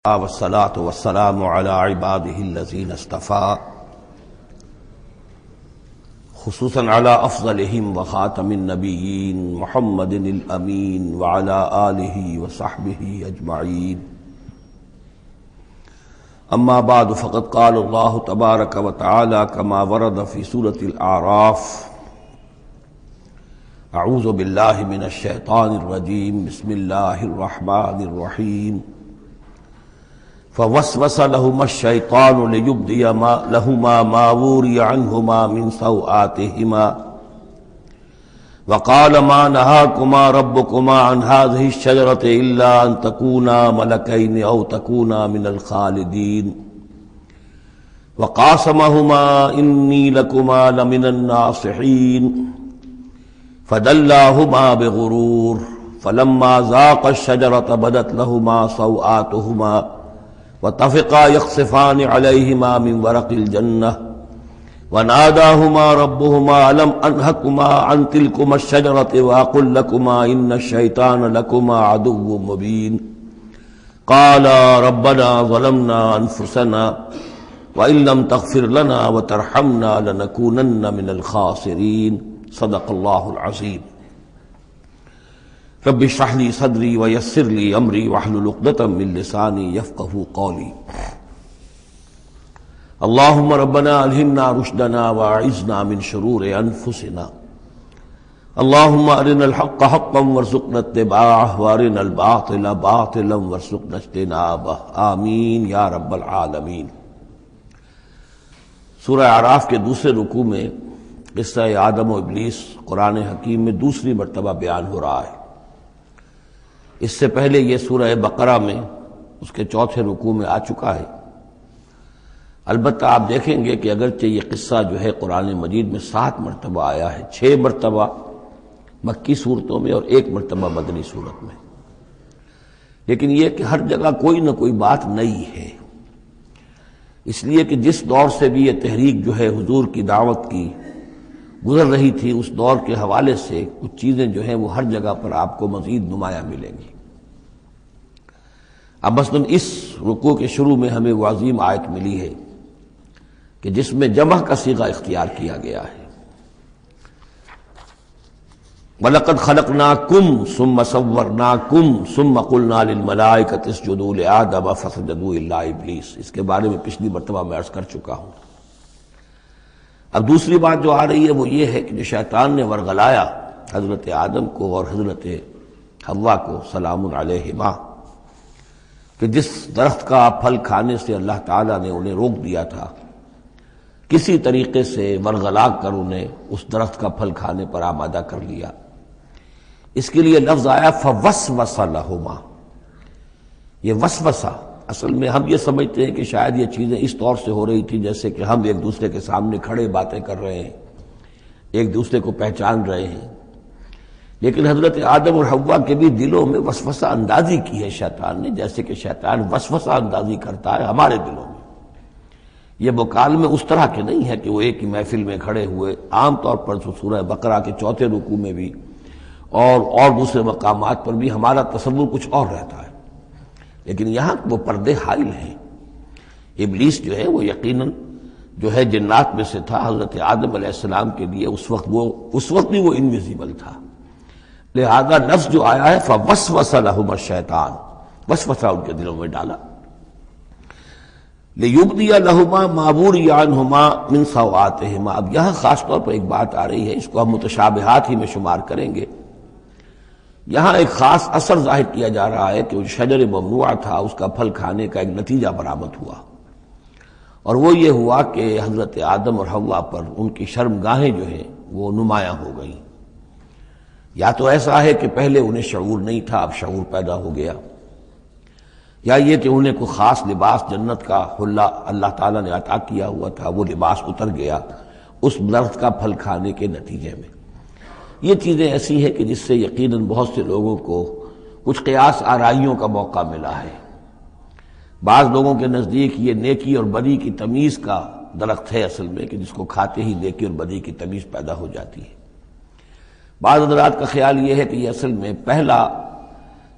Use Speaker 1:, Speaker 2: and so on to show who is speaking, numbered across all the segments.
Speaker 1: والصلاة والسلام على عباده الذين اصطفى خصوصا على أفضلهم وخاتم النبيين محمد الأمين وعلى آله وصحبه أجمعين. أما بعد فقد قال الله تبارك وتعالى كما ورد في سورة الأعراف: أعوذ بالله من الشيطان الرجيم بسم الله الرحمن الرحيم. فوسوس لهما الشيطان ليبدي لهما ما وري عنهما من سوآتهما وقال ما نهاكما ربكما عن هذه الشجرة إلا أن تكونا ملكين أو تكونا من الخالدين وقاسمهما إني لكما لمن الناصحين فدلاهما بغرور فلما ذاقا الشجرة بدت لهما سوآتهما وطفقا يخصفان عليهما من ورق الجنة وناداهما ربهما ألم أنهكما عن تلكما الشجرة وأقل لكما إن الشيطان لكما عدو مبين قالا ربنا ظلمنا أنفسنا وإن لم تغفر لنا وترحمنا لنكونن من الخاسرين. صدق الله العظيم. رب اشرح لي صدري ويسر لي امري واحلل عقدة من لساني يفقهوا قولي. اللهم ربنا الهمنا رشدنا واعذنا من شرور انفسنا. اللهم ارنا الحق حقا وارزقنا اتباعه وارنا الباطل باطلا وارزقنا اجتنابه. آمین یا رب العالمین. سورہ اعراف کے دوسرے رکوع میں قصہ آدم و ابلیس قرآن حکیم میں دوسری مرتبہ بیان ہو رہا ہے. اس سے پہلے یہ سورہ بقرہ میں اس کے چوتھے رکوع میں آ چکا ہے. البتہ آپ دیکھیں گے کہ اگرچہ یہ قصہ جو ہے قرآن مجید میں 7 مرتبہ آیا ہے، 6 مرتبہ مکی صورتوں میں اور 1 مرتبہ مدنی صورت میں، لیکن یہ کہ ہر جگہ کوئی نہ کوئی بات نئی ہے، اس لیے کہ جس دور سے بھی یہ تحریک جو ہے حضور کی دعوت کی گزر رہی تھی، اس دور کے حوالے سے کچھ چیزیں جو ہیں وہ ہر جگہ پر آپ کو مزید نمایاں ملیں گی. اب مثلا اس رکوع کے شروع میں ہمیں وہ عظیم آیت ملی ہے کہ جس میں جمع کا صیغہ اختیار کیا گیا ہے. وَلَقَدْ خَلَقْنَاكُمْ ثُمَّ صَوَّرْنَاكُمْ ثُمَّ قُلْنَا لِلْمَلَائِكَةِ اسْجُدُوا لِآدَمَ فَسَجَدُوا إِلَّا إِبْلِيسَ. اس کے بارے میں پچھلی مرتبہ میں عرض کر چکا ہوں. اب دوسری بات جو آ رہی ہے وہ یہ ہے کہ جو شیطان نے ورغلایا حضرت آدم کو اور حضرت حوا کو سلام علیہما، کہ جس درخت کا پھل کھانے سے اللہ تعالیٰ نے انہیں روک دیا تھا، کسی طریقے سے ورغلا کر انہیں اس درخت کا پھل کھانے پر آمادہ کر لیا. اس کے لیے لفظ آیا فوسوس لہما. یہ وسوسہ اصل میں ہم یہ سمجھتے ہیں کہ شاید یہ چیزیں اس طور سے ہو رہی تھیں جیسے کہ ہم ایک دوسرے کے سامنے کھڑے باتیں کر رہے ہیں، ایک دوسرے کو پہچان رہے ہیں، لیکن حضرت آدم اور حوا کے بھی دلوں میں وسوسہ اندازی کی ہے شیطان نے، جیسے کہ شیطان وسوسہ اندازی کرتا ہے ہمارے دلوں میں. یہ مکالمے اس طرح کے نہیں ہے کہ وہ ایک ہی محفل میں کھڑے ہوئے. عام طور پر سورہ بقرہ کے چوتھے رکوع میں بھی اور دوسرے مقامات پر بھی ہمارا تصور کچھ اور رہتا ہے، لیکن یہاں وہ پردے حائل ہیں. ابلیس جو ہے وہ یقیناً جو ہے جنات میں سے تھا. حضرت آدم علیہ السلام کے لیے اس وقت بھی وہ انویزیبل تھا، لہذا نفس جو آیا ہے فوسوس لہما الشیطان، وسوسہ ان کے دلوں میں ڈالا. لیبدی لہما ما وری عنہما من سوآتہما. اب یہاں خاص طور پر ایک بات آ رہی ہے، اس کو ہم متشابہات ہی میں شمار کریں گے. یہاں ایک خاص اثر ظاہر کیا جا رہا ہے کہ وہ شجر ممنوع تھا، اس کا پھل کھانے کا ایک نتیجہ برآمد ہوا، اور وہ یہ ہوا کہ حضرت آدم اور حوا پر ان کی شرمگاہیں جو ہیں وہ نمایاں ہو گئیں. یا تو ایسا ہے کہ پہلے انہیں شعور نہیں تھا، اب شعور پیدا ہو گیا، یا یہ کہ انہیں کوئی خاص لباس جنت کا حلہ اللہ تعالیٰ نے عطا کیا ہوا تھا، وہ لباس اتر گیا اس درخت کا پھل کھانے کے نتیجے میں. یہ چیزیں ایسی ہیں کہ جس سے یقیناً بہت سے لوگوں کو کچھ قیاس آرائیوں کا موقع ملا ہے. بعض لوگوں کے نزدیک یہ نیکی اور بدی کی تمیز کا درخت ہے اصل میں، کہ جس کو کھاتے ہی نیکی اور بدی کی تمیز پیدا ہو جاتی ہے. بعض حضرات کا خیال یہ ہے کہ یہ اصل میں پہلا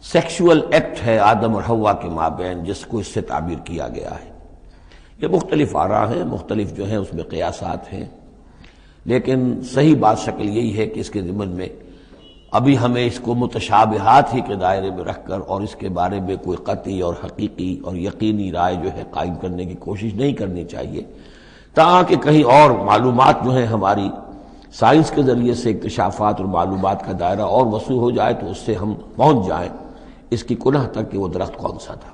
Speaker 1: سیکشول ایکٹ ہے آدم اور حوا کے مابین جس کو اس سے تعبیر کیا گیا ہے۔ یہ مختلف آراء ہیں، مختلف جو ہیں اس میں قیاسات ہیں، لیکن صحیح بات شکل یہی ہے کہ اس کے ضمن میں ابھی ہمیں اس کو متشابہات ہی کے دائرے میں رکھ کر اور اس کے بارے میں کوئی قطعی اور حقیقی اور یقینی رائے جو ہے قائم کرنے کی کوشش نہیں کرنی چاہیے، تاکہ کہیں اور معلومات جو ہیں ہماری سائنس کے ذریعے سے اکتشافات اور معلومات کا دائرہ اور وسیع ہو جائے تو اس سے ہم پہنچ جائیں اس کی کنہ تک کہ وہ درخت کون سا تھا۔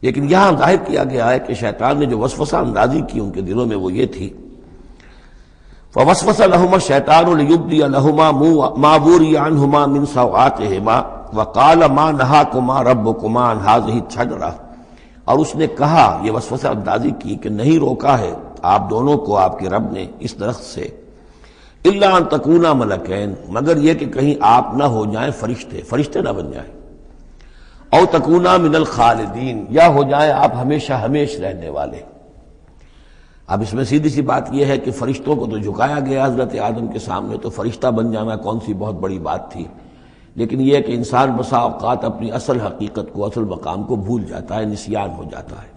Speaker 1: لیکن یہاں ظاہر کیا گیا ہے کہ شیطان نے جو وسوسہ اندازی کی ان کے دلوں میں وہ یہ تھی، فوسوس لهما الشیطان لیبدی لهما ما وري عنهما من سوآتهما وقال ما نهاكما ربكما عن هذه الشجرة، اور اس نے کہا، یہ وسوسہ اندازی کی کہ نہیں روکا ہے آپ دونوں کو آپ کے رب نے اس درخت سے، الا ان تکونا ملکین، مگر یہ کہ کہیں آپ نہ ہو جائیں فرشتے نہ بن جائیں، او تکونا من الخالدین، یا ہو جائیں آپ ہمیشہ ہمیش رہنے والے۔ اب اس میں سیدھی سی بات یہ ہے کہ فرشتوں کو تو جھکایا گیا حضرت آدم کے سامنے، تو فرشتہ بن جانا کون سی بہت بڑی بات تھی، لیکن یہ کہ انسان بسا اوقات اپنی اصل حقیقت کو، اصل مقام کو بھول جاتا ہے، نسیان ہو جاتا ہے،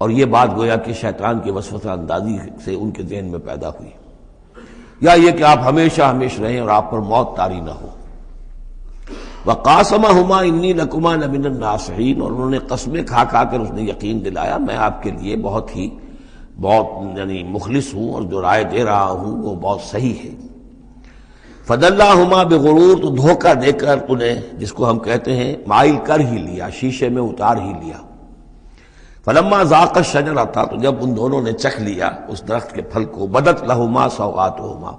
Speaker 1: اور یہ بات گویا کہ شیطان کے وسوسہ اندازی سے ان کے ذہن میں پیدا ہوئی، یا یہ کہ آپ ہمیشہ ہمیش رہیں اور آپ پر موت طاری نہ ہو۔ وقاسمہما انی لکما لمن الناصحین، اور انہوں نے قسمیں کھا کھا کر اس نے یقین دلایا میں آپ کے لیے بہت یعنی مخلص ہوں، اور جو رائے دے رہا ہوں وہ بہت صحیح ہے۔ فدلاہما بغرور، تو دھوکہ دے کر انہیں، جس کو ہم کہتے ہیں مائل کر ہی لیا، شیشے میں اتار ہی لیا۔ فلما ذاق الشجرہ، تو جب ان دونوں نے چکھ لیا اس درخت کے پھل کو، بدت لہما سوآتہما،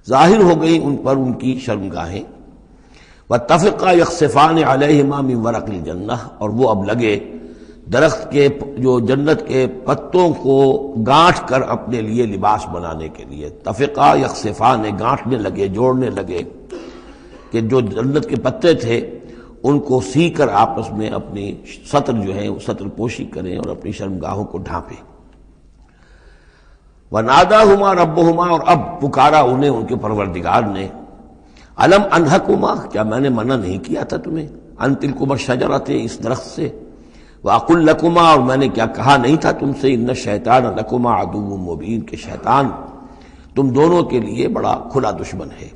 Speaker 1: ظاہر ہو گئی ان پر ان کی شرمگاہیں، واتفقا یخصفان علیہما من ورق الجنہ، اور وہ اب لگے درخت کے جو جنت کے پتوں کو گانٹھ کر اپنے لیے لباس بنانے کے لیے، تفقا یخصفان، گانٹھنے لگے، جوڑنے لگے کہ جو جنت کے پتے تھے ان کو سی کر آپس میں اپنی سطر جو ہے سطر پوشی کریں اور اپنی شرمگاہوں کو ڈھانپیں۔ وَنَادَاهُمَا رَبُّهُمَا، اور اب پکارا انہیں ان کے پروردگار نے، أَلَمْ أَنْهَكُمَا، کیا میں نے منع نہیں کیا تھا تمہیں، أَن تِلْكُمَا الشَّجَرَةَ، اس درخت سے، وَأَقُلْ لَكُمَا، اور میں نے کیا کہا نہیں تھا تم سے، إِنَّ الشَّيْطَانَ لَكُمَا عَدُوٌّ مُّبِينٌ، کہ شیطان تم دونوں کے لیے بڑا کھلا دشمن ہے۔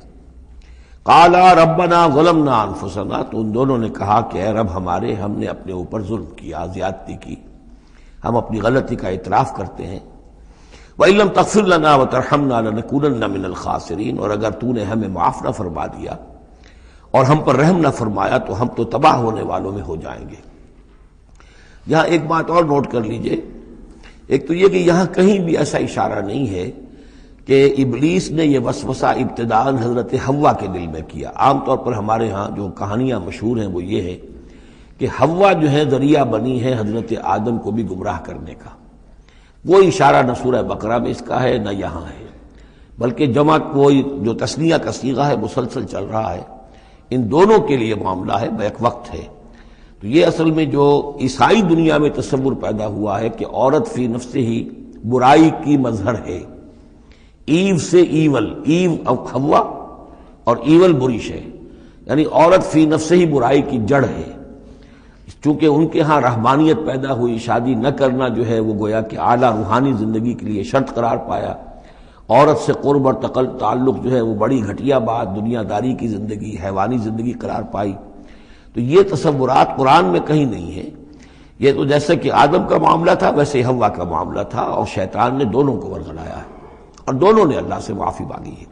Speaker 1: قَالَا رَبَّنَا ظَلَمْنَا أَنفُسَنَا، تو ان دونوں نے کہا کہ اے رب ہمارے، ہم نے اپنے اوپر ظلم کیا، زیادتی کی، ہم اپنی غلطی کا اعتراف کرتے ہیں۔ وَإِن لَّمْ تَغْفِرْ لَنَا وَتَرْحَمْنَا لَنَكُونَنَّ مِنَ الْخَاسِرِينَ، اور اگر تو نے ہمیں معاف نہ فرما دیا اور ہم پر رحم نہ فرمایا تو ہم تو تباہ ہونے والوں میں ہو جائیں گے۔ یہاں ایک بات اور نوٹ کر لیجئے، ایک تو یہ کہ یہاں کہیں بھی ایسا اشارہ نہیں ہے کہ ابلیس نے یہ وسوسہ ابتداءً حضرت حوا کے دل میں کیا۔ عام طور پر ہمارے ہاں جو کہانیاں مشہور ہیں وہ یہ ہے کہ حوا جو ہے ذریعہ بنی ہے حضرت آدم کو بھی گمراہ کرنے کا، کوئی اشارہ نہ سورہ بقرہ میں اس کا ہے نہ یہاں ہے، بلکہ جمع کوئی جو تثنیہ کا صیغہ ہے مسلسل چل رہا ہے، ان دونوں کے لیے معاملہ ہے، بیک وقت ہے۔ تو یہ اصل میں جو عیسائی دنیا میں تصور پیدا ہوا ہے کہ عورت فی نفسہ ہی برائی کی مظہر ہے، ایو سے ایول، ایو حوا اور ایول بری شے، یعنی عورت فی نفسہ ہی برائی کی جڑ ہے۔ چونکہ ان کے ہاں رہبانیت پیدا ہوئی، شادی نہ کرنا جو ہے وہ گویا کہ اعلیٰ روحانی زندگی کے لیے شرط قرار پایا، عورت سے قرب اور تعلق جو ہے وہ بڑی گھٹیا بات، دنیا داری کی زندگی، حیوانی زندگی قرار پائی۔ تو یہ تصورات قرآن میں کہیں نہیں ہے، یہ تو جیسے کہ آدم کا معاملہ تھا ویسے حوا کا معاملہ تھا، اور شیطان نے دونوں کو ورغلایا ہے اور دونوں نے اللہ سے معافی مانگی ہے۔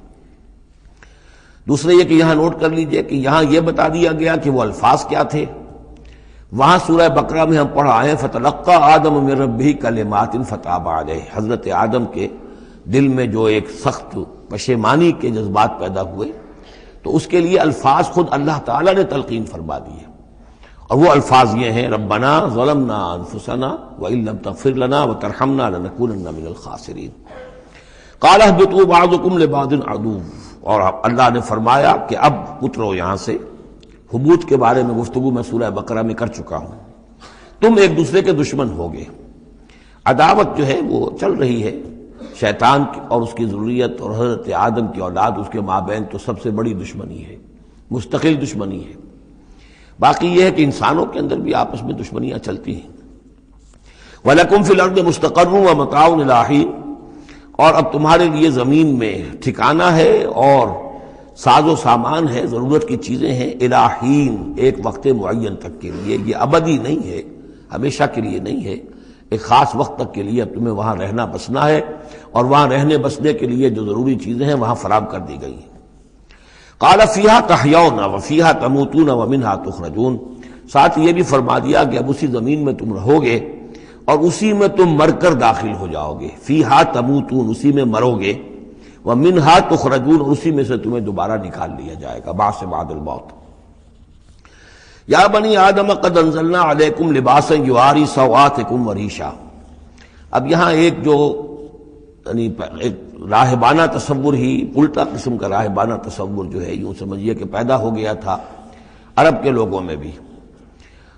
Speaker 1: دوسرے یہ کہ یہاں نوٹ کر لیجئے کہ یہاں یہ بتا دیا گیا کہ وہ الفاظ کیا تھے۔ وہاں سورہ بقرہ میں ہم پڑھا ہے فَتَلَقَّىٰ آدَمُ مِن رَبِّهِ كَلِمَاتٍ فَتَابَ عَلَيْهِ، حضرت آدم کے دل میں جو ایک سخت پشیمانی کے جذبات پیدا ہوئے تو اس کے لیے الفاظ خود اللہ تعالیٰ نے تلقین فرما دیے، اور وہ الفاظ یہ ہیں ربنا ظلمنا انفسنا وَإِن لَّمْ تَغْفِرْ لَنَا وَتَرْحَمْنَا لَنَكُونَنَّ مِنَ الْخَاسِرِينَ۔ قَالَ اهْبِطُوا بَعْضُكُمْ لِبَعْضٍ عَدُوٌّ، اور اللہ نے فرمایا کہ اب اترو یہاں سے۔ حبوط کے بارے میں گفتگو میں سورہ بقرہ میں کر چکا ہوں، تم ایک دوسرے کے دشمن ہوگے۔ عداوت جو ہے وہ چل رہی ہے، شیطان اور اس کی ذریت اور حضرت آدم کی اولاد، اس کے مابین تو سب سے بڑی دشمنی ہے، مستقل دشمنی ہے۔ باقی یہ ہے کہ انسانوں کے اندر بھی آپس میں دشمنیاں چلتی ہیں۔ وَلَكُمْ فِي الْأَرْضِ مُسْتَقَرٌّ وَمَتَاعٌ إِلَىٰ حِينٍ، اور اب تمہارے لیے زمین میں ٹھکانہ ہے اور ساز و سامان ہے، ضرورت کی چیزیں ہیں، إِلَىٰ حِينٍ، ایک وقت معین تک کے لیے، یہ ابدی نہیں ہے، ہمیشہ کے لیے نہیں ہے، ایک خاص وقت تک کے لیے اب تمہیں وہاں رہنا بسنا ہے، اور وہاں رہنے بسنے کے لیے جو ضروری چیزیں ہیں وہاں فراہم کر دی گئی ہیں۔ قال فیہا تحیون وفیہا تموتون ومنہا تخرجون، ساتھ یہ بھی فرما دیا کہ اب اسی زمین میں تم رہو گے اور اسی میں تم مر کر داخل ہو جاؤ گے، فیہا تموتون، اسی میں مرو گے، ومنہا تخرجون، اور اسی میں سے تمہیں دوبارہ نکال لیا جائے گا بعث بعد الموت۔ یا بنی آدم قد انزلنا علیکم لباسا یواری سوآتکم وریشا، اب یہاں ایک جو یعنی ایک راہبانہ تصور ہی، الٹا قسم کا راہبانہ تصور جو ہے، یوں سمجھیے کہ پیدا ہو گیا تھا عرب کے لوگوں میں بھی۔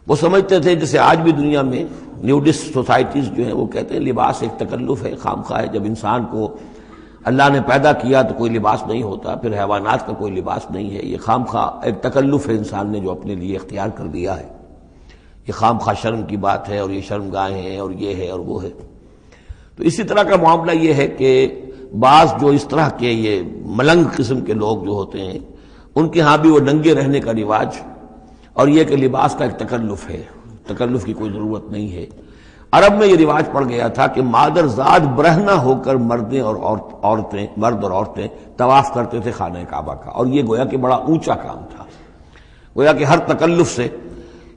Speaker 1: وہ سمجھتے تھے جیسے آج بھی دنیا میں نیوڈسٹ سوسائٹیز جو ہیں وہ کہتے ہیں لباس ایک تکلف ہے، خامخواہ ہے، جب انسان کو اللہ نے پیدا کیا تو کوئی لباس نہیں ہوتا، پھر حیوانات کا کوئی لباس نہیں ہے، یہ خامخواہ ایک تکلف ہے انسان نے جو اپنے لیے اختیار کر دیا ہے، یہ خامخواہ شرم کی بات ہے، اور یہ شرمگاہیں ہیں، اور یہ ہے اور وہ ہے۔ تو اسی طرح کا معاملہ یہ ہے کہ بعض جو اس طرح کے یہ ملنگ قسم کے لوگ جو ہوتے ہیں ان کے ہاں بھی وہ ننگے رہنے کا رواج، اور یہ کہ لباس کا ایک تکلف ہے، تکلف کی کوئی ضرورت نہیں ہے۔ عرب میں یہ رواج پڑ گیا تھا کہ مادر زاد برہنہ ہو کر مردیں اور عورتیں، مرد اور عورتیں طواف کرتے تھے خانہ کعبہ کا، اور یہ گویا کہ بڑا اونچا کام تھا، گویا کہ ہر تکلف سے،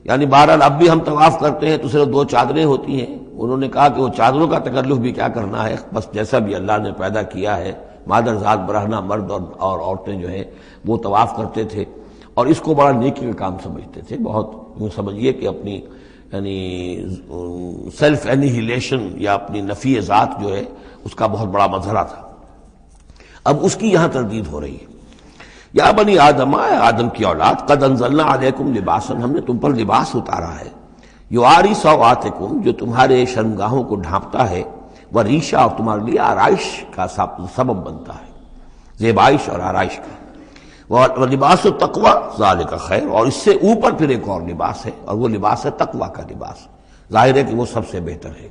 Speaker 1: یعنی بہرحال اب بھی ہم طواف کرتے ہیں تو صرف 2 چادریں ہوتی ہیں، انہوں نے کہا کہ وہ چادروں کا تکلف بھی کیا کرنا ہے، بس جیسا بھی اللہ نے پیدا کیا ہے، مادر ذات برہنہ مرد اور عورتیں جو ہیں وہ طواف کرتے تھے، اور اس کو بڑا نیکی کا کام سمجھتے تھے، بہت یوں سمجھیے کہ اپنی یعنی سیلف انیہیلیشن یا اپنی نفی ذات جو ہے اس کا بہت بڑا مظہرہ تھا۔ اب اس کی یہاں تردید ہو رہی ہے۔ یا بنی آدم، آدم کی اولاد، قد انزلنا علیکم لباسا، ہم نے تم پر لباس اتارا ہے، یواری سوآتکم، جو تمہارے شرمگاہوں کو ڈھانپتا ہے، وریشا، اور تمہارے لیے آرائش کا سبب بنتا ہے، زیبائش اور آرائش کا، ولباس التقوی ذالک خیر، اور اس سے اوپر پھر ایک اور لباس ہے، اور وہ لباس ہے تقوی کا لباس، ظاہر ہے کہ وہ سب سے بہتر ہے۔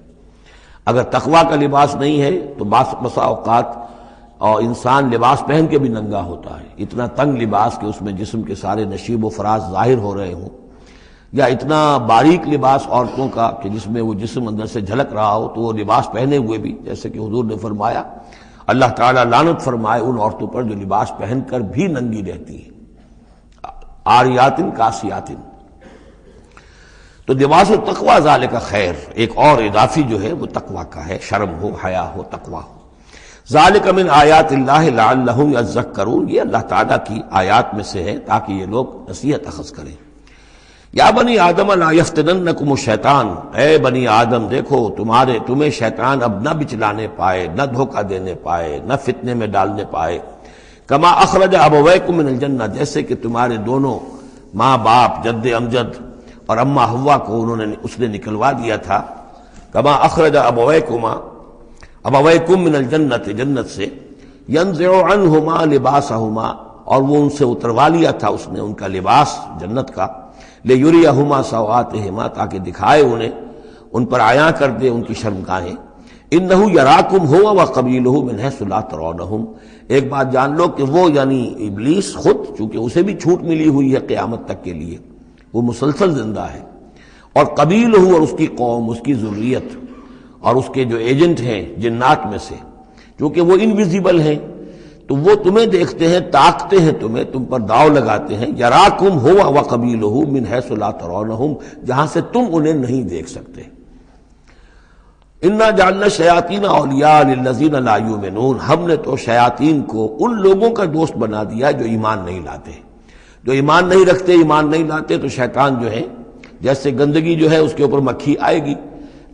Speaker 1: اگر تقوی کا لباس نہیں ہے تو بسا اوقات اور انسان لباس پہن کے بھی ننگا ہوتا ہے، اتنا تنگ لباس کہ اس میں جسم کے سارے نشیب و فراز ظاہر ہو رہے ہوں، یا اتنا باریک لباس عورتوں کا کہ جس میں وہ جسم اندر سے جھلک رہا ہو، تو وہ لباس پہنے ہوئے بھی، جیسے کہ حضور نے فرمایا، اللہ تعالیٰ لعنت فرمائے ان عورتوں پر جو لباس پہن کر بھی ننگی رہتی ہیں، عاریاتن کاسیاتن۔ تو لباس التقوی ذالک خیر، ایک اور اضافی جو ہے وہ تقوی کا ہے، شرم ہو، حیا ہو، تقوی ہو۔ ذالک من آیات اللہ لعلہم یذکرون، یہ اللہ تعالیٰ کی آیات میں سے ہے تاکہ یہ لوگ نصیحت اخذ کریں۔ یا بنی آدم لا یفتننکم الشیطان، اے بنی آدم دیکھو تمہیں شیطان اب نہ بچلانے پائے، نہ دھوکہ دینے پائے، نہ فتنے میں ڈالنے پائے، کما اخرج ابویکم من الجنہ، جیسے کہ تمہارے دونوں ماں باپ جد امجد اور اماں حوا کو اس نے نکلوا دیا تھا، کما اخرج ابویکم من الجنۃ، جنت سے، ینزع عنہما لباسہما، اور وہ ان سے اتروا لیا تھا اس نے ان کا لباس جنت کا، لیریہما سوآتہما، تاکہ دکھائے انہیں، ان پر عیاں کر دے ان کی شرمگاہیں، انہ یراکم ہوا وقبیلہ من حیث لا ترونہم، ایک بات جان لو کہ وہ یعنی ابلیس خود، چونکہ اسے بھی چھوٹ ملی ہوئی ہے قیامت تک کے لیے، وہ مسلسل زندہ ہے، اور قبیلہ، اور اس کی قوم، اس کی ذریت، اور اس کے جو ایجنٹ ہیں جنات میں سے، چونکہ وہ انویزیبل ہیں تو وہ تمہیں دیکھتے ہیں، تاکتے ہیں تمہیں، تم پر داؤ لگاتے ہیں، یراکم ہوا وقبیلہ من حیث لا ترونہم، جہاں سے تم انہیں نہیں دیکھ سکتے۔ انا جعلنا الشیاطین اولیاء للذین لا یؤمنون، ہم نے تو شیاطین کو ان لوگوں کا دوست بنا دیا جو ایمان نہیں لاتے، جو ایمان نہیں رکھتے، ایمان نہیں لاتے، تو شیطان جو ہے جیسے گندگی جو ہے اس کے اوپر مکھی آئے گی،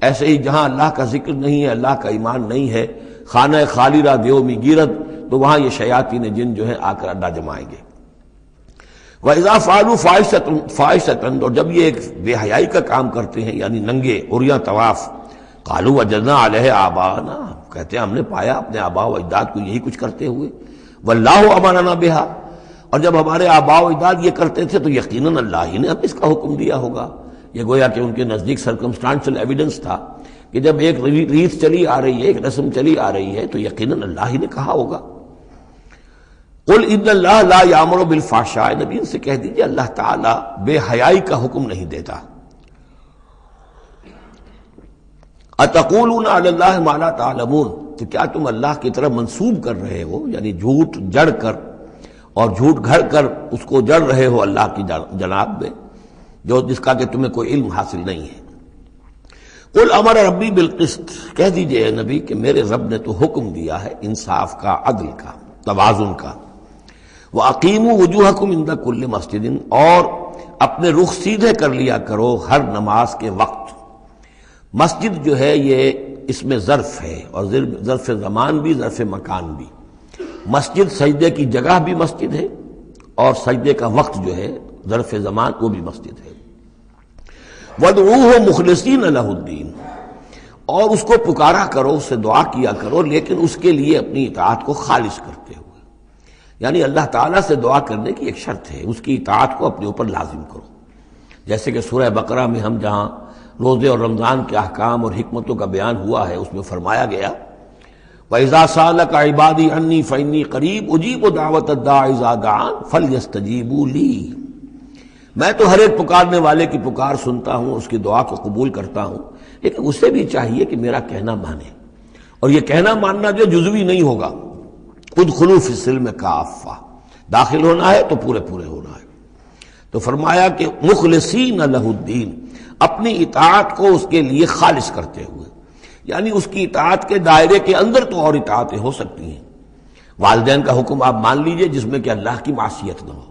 Speaker 1: ایسے ہی جہاں اللہ کا ذکر نہیں ہے، اللہ کا ایمان نہیں ہے، خانہ خالی را دیو می گیرت، تو وہاں یہ شیاطین جن جو ہیں آ کر اڈا جمائیں گے۔ وَإِذَا فَعَلُوا فَاحِشَةً، اور جب یہ ایک بے حیائی کا کام کرتے ہیں، یعنی ننگے عریاں طواف، قَالُوا وَجَدْنَا عَلَيْهَ آبَاءَنَا، کہتے ہیں ہم نے پایا اپنے آباء و اجداد کو یہی کچھ کرتے ہوئے، وَاللَّهُ أَمَرَنَا بِهَا، اور جب ہمارے آباء و اجداد یہ کرتے تھے تو یقیناً اللہ ہی نے اب اس کا حکم دیا ہوگا. یہ گویا کہ ان کے نزدیک سرکمسٹانشل ایویڈنس تھا کہ جب ایک ریت چلی آ رہی ہے، ایک رسم چلی آ رہی ہے، تو یقیناً اللہ ہی نے کہا ہوگا. قل ان اللہ لا یامر بالفحشاء، نبی ان سے کہہ دیجئے اللہ تعالیٰ بے حیائی کا حکم نہیں دیتا. اتقولون علی اللہ ما لا تعلمون، تو کیا تم اللہ کی طرف منسوب کر رہے ہو، یعنی جھوٹ جڑ کر اور جھوٹ گھڑ کر اس کو جڑ رہے ہو اللہ کی جناب میں، جس کا کہ تمہیں کوئی علم حاصل نہیں ہے. قل امر ربی بالقسط، کہہ دیجئے نبی کہ میرے رب نے تو حکم دیا ہے انصاف کا، عدل کا، توازن کا. وَأَقِيمُوا وُجُوهَكُمْ عِنْدَ كُلِّ مَسْجِدٍ، اور اپنے رخ سیدھے کر لیا کرو ہر نماز کے وقت. مسجد جو ہے یہ اس میں ظرف ہے، اور ظرف زمان بھی ظرف مکان بھی. مسجد سجدے کی جگہ بھی مسجد ہے، اور سجدے کا وقت جو ہے ظرف زمان وہ بھی مسجد ہے. وَادْعُوهُ مُخْلِصِينَ لَهُ الدِّينَ، اور اس کو پکارا کرو، اس سے دعا کیا کرو، لیکن اس کے لیے اپنی اطاعت کو خالص کرتے ہوئے. یعنی اللہ تعالیٰ سے دعا کرنے کی ایک شرط ہے، اس کی اطاعت کو اپنے اوپر لازم کرو. جیسے کہ سورہ بقرہ میں ہم جہاں روزے اور رمضان کے احکام اور حکمتوں کا بیان ہوا ہے، اس میں فرمایا گیا وَإِذَا سَأَلَكَ عِبَادِي عَنِّي فَإِنِّي قَرِيبٌ أُجِيبُ دَعْوَةَ الدَّاعِ إِذَا دَعَانِ فَلْيَسْتَجِيبُوا لِي، میں تو ہر ایک پکارنے والے کی پکار سنتا ہوں، اس کی دعا کو قبول کرتا ہوں، لیکن اسے بھی چاہیے کہ میرا کہنا مانے. اور یہ کہنا ماننا جو جزوی نہیں ہوگا، ادخلوا فی السلم کافہ، داخل ہونا ہے تو پورے پورے ہونا ہے. تو فرمایا کہ مخلصین لہ الدین، اپنی اطاعت کو اس کے لیے خالص کرتے ہوئے. یعنی اس کی اطاعت کے دائرے کے اندر تو اور اطاعتیں ہو سکتی ہیں. والدین کا حکم آپ مان لیجئے جس میں کہ اللہ کی معصیت نہ ہو،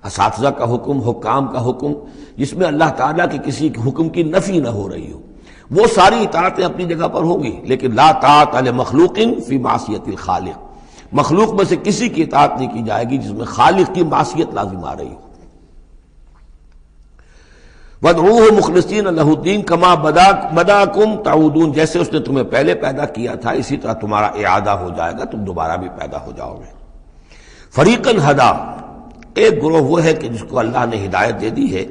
Speaker 1: اساتذہ کا حکم، حکام کا حکم جس میں اللہ تعالیٰ کے کسی حکم کی نفی نہ ہو رہی ہو، وہ ساری اطاعتیں اپنی جگہ پر ہوں گی. لیکن لا طاعۃ لمخلوق فی معصیت الخالق، مخلوق میں سے کسی کی اطاعت نہیں کی جائے گی جس میں خالق کی معصیت لازم آ رہی ہو. وَادْعُوهُ مُخْلِصِينَ لَهُ الدِّينَ كَمَا بَدَأَكُمْ تَعُودُونَ، جیسے اس نے تمہیں پہلے پیدا کیا تھا اسی طرح تمہارا اعادہ ہو جائے گا، تم دوبارہ بھی پیدا ہو جاؤ گے. فَرِيقًا هَدَىٰ، ایک گروہ وہ ہے کہ جس کو اللہ نے ہدایت دے دی ہے.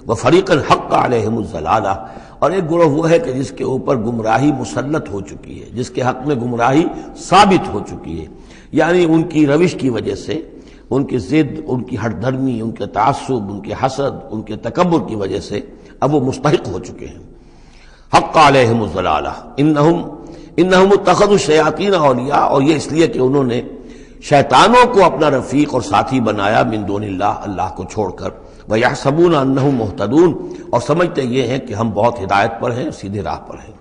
Speaker 1: وَفَرِيقًا حَقَّ عَلَيْهِمُ الضَّلَالَةُ، اور ایک گروہ وہ ہے کہ جس کے اوپر گمراہی مسلط ہو چکی ہے، جس کے حق میں گمراہی ثابت ہو چکی ہے. یعنی ان کی روش کی وجہ سے، ان کی ضد، ان کی ہٹ دھرمی، ان کے تعصب، ان کے حسد، ان کے تکبر کی وجہ سے اب وہ مستحق ہو چکے ہیں. حق علیہم الضلالہ انہم اتخذوا الشیاطین اولیاء، اور یہ اس لیے کہ انہوں نے شیطانوں کو اپنا رفیق اور ساتھی بنایا من دون اللہ، اللہ کو چھوڑ کر. وَيَحْسَبُونَ أَنَّهُمْ مُهْتَدُونَ، اور سمجھتے یہ ہیں کہ ہم بہت ہدایت پر ہیں، سیدھے راہ پر ہیں.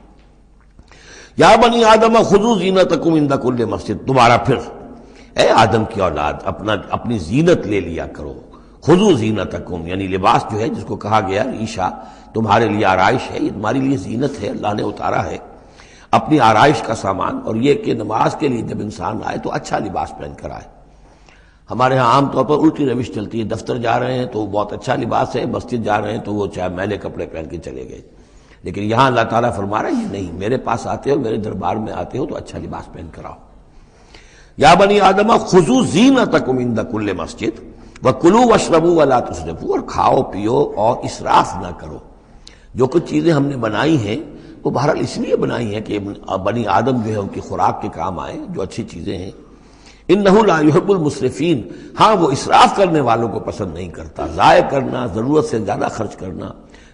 Speaker 1: یا بنی آدم خذوا زینتکم عند کل مسجد، دوبارہ پھر اے آدم کی اولاد اپنی زینت لے لیا کرو. خذوا زینتکم، یعنی لباس جو ہے جس کو کہا گیا ریشہ تمہارے لیے آرائش ہے، یہ تمہاری لیے زینت ہے، اللہ نے اتارا ہے اپنی آرائش کا سامان. اور یہ کہ نماز کے لیے جب انسان آئے تو اچھا لباس پہن کر آئے. ہمارے ہاں عام طور پر الٹی روش چلتی ہے، دفتر جا رہے ہیں تو بہت اچھا لباس ہے، مسجد جا رہے ہیں تو وہ چاہے میلے کپڑے پہن کے چلے گئے. لیکن یہاں اللہ تعالیٰ فرما رہا ہے یہ نہیں، میرے پاس آتے ہو، میرے دربار میں آتے ہو تو اچھا لباس پہن کر آؤ. یا بنی آدم خذوا زینتکم عند کل مسجد وکلوا واشربوا ولا تسرفوا، اور کھاؤ پیو اور اسراف نہ کرو. جو کچھ چیزیں ہم نے بنائی ہیں وہ بہرحال اس لیے بنائی ہیں کہ بنی آدم جو ہے ان کی خوراک کے کام آئے، جو اچھی چیزیں ہیں. انہ لا یحب المسرفین، ہاں وہ اسراف کرنے والوں کو پسند نہیں کرتا. ضائع کرنا، ضرورت سے زیادہ خرچ کرنا،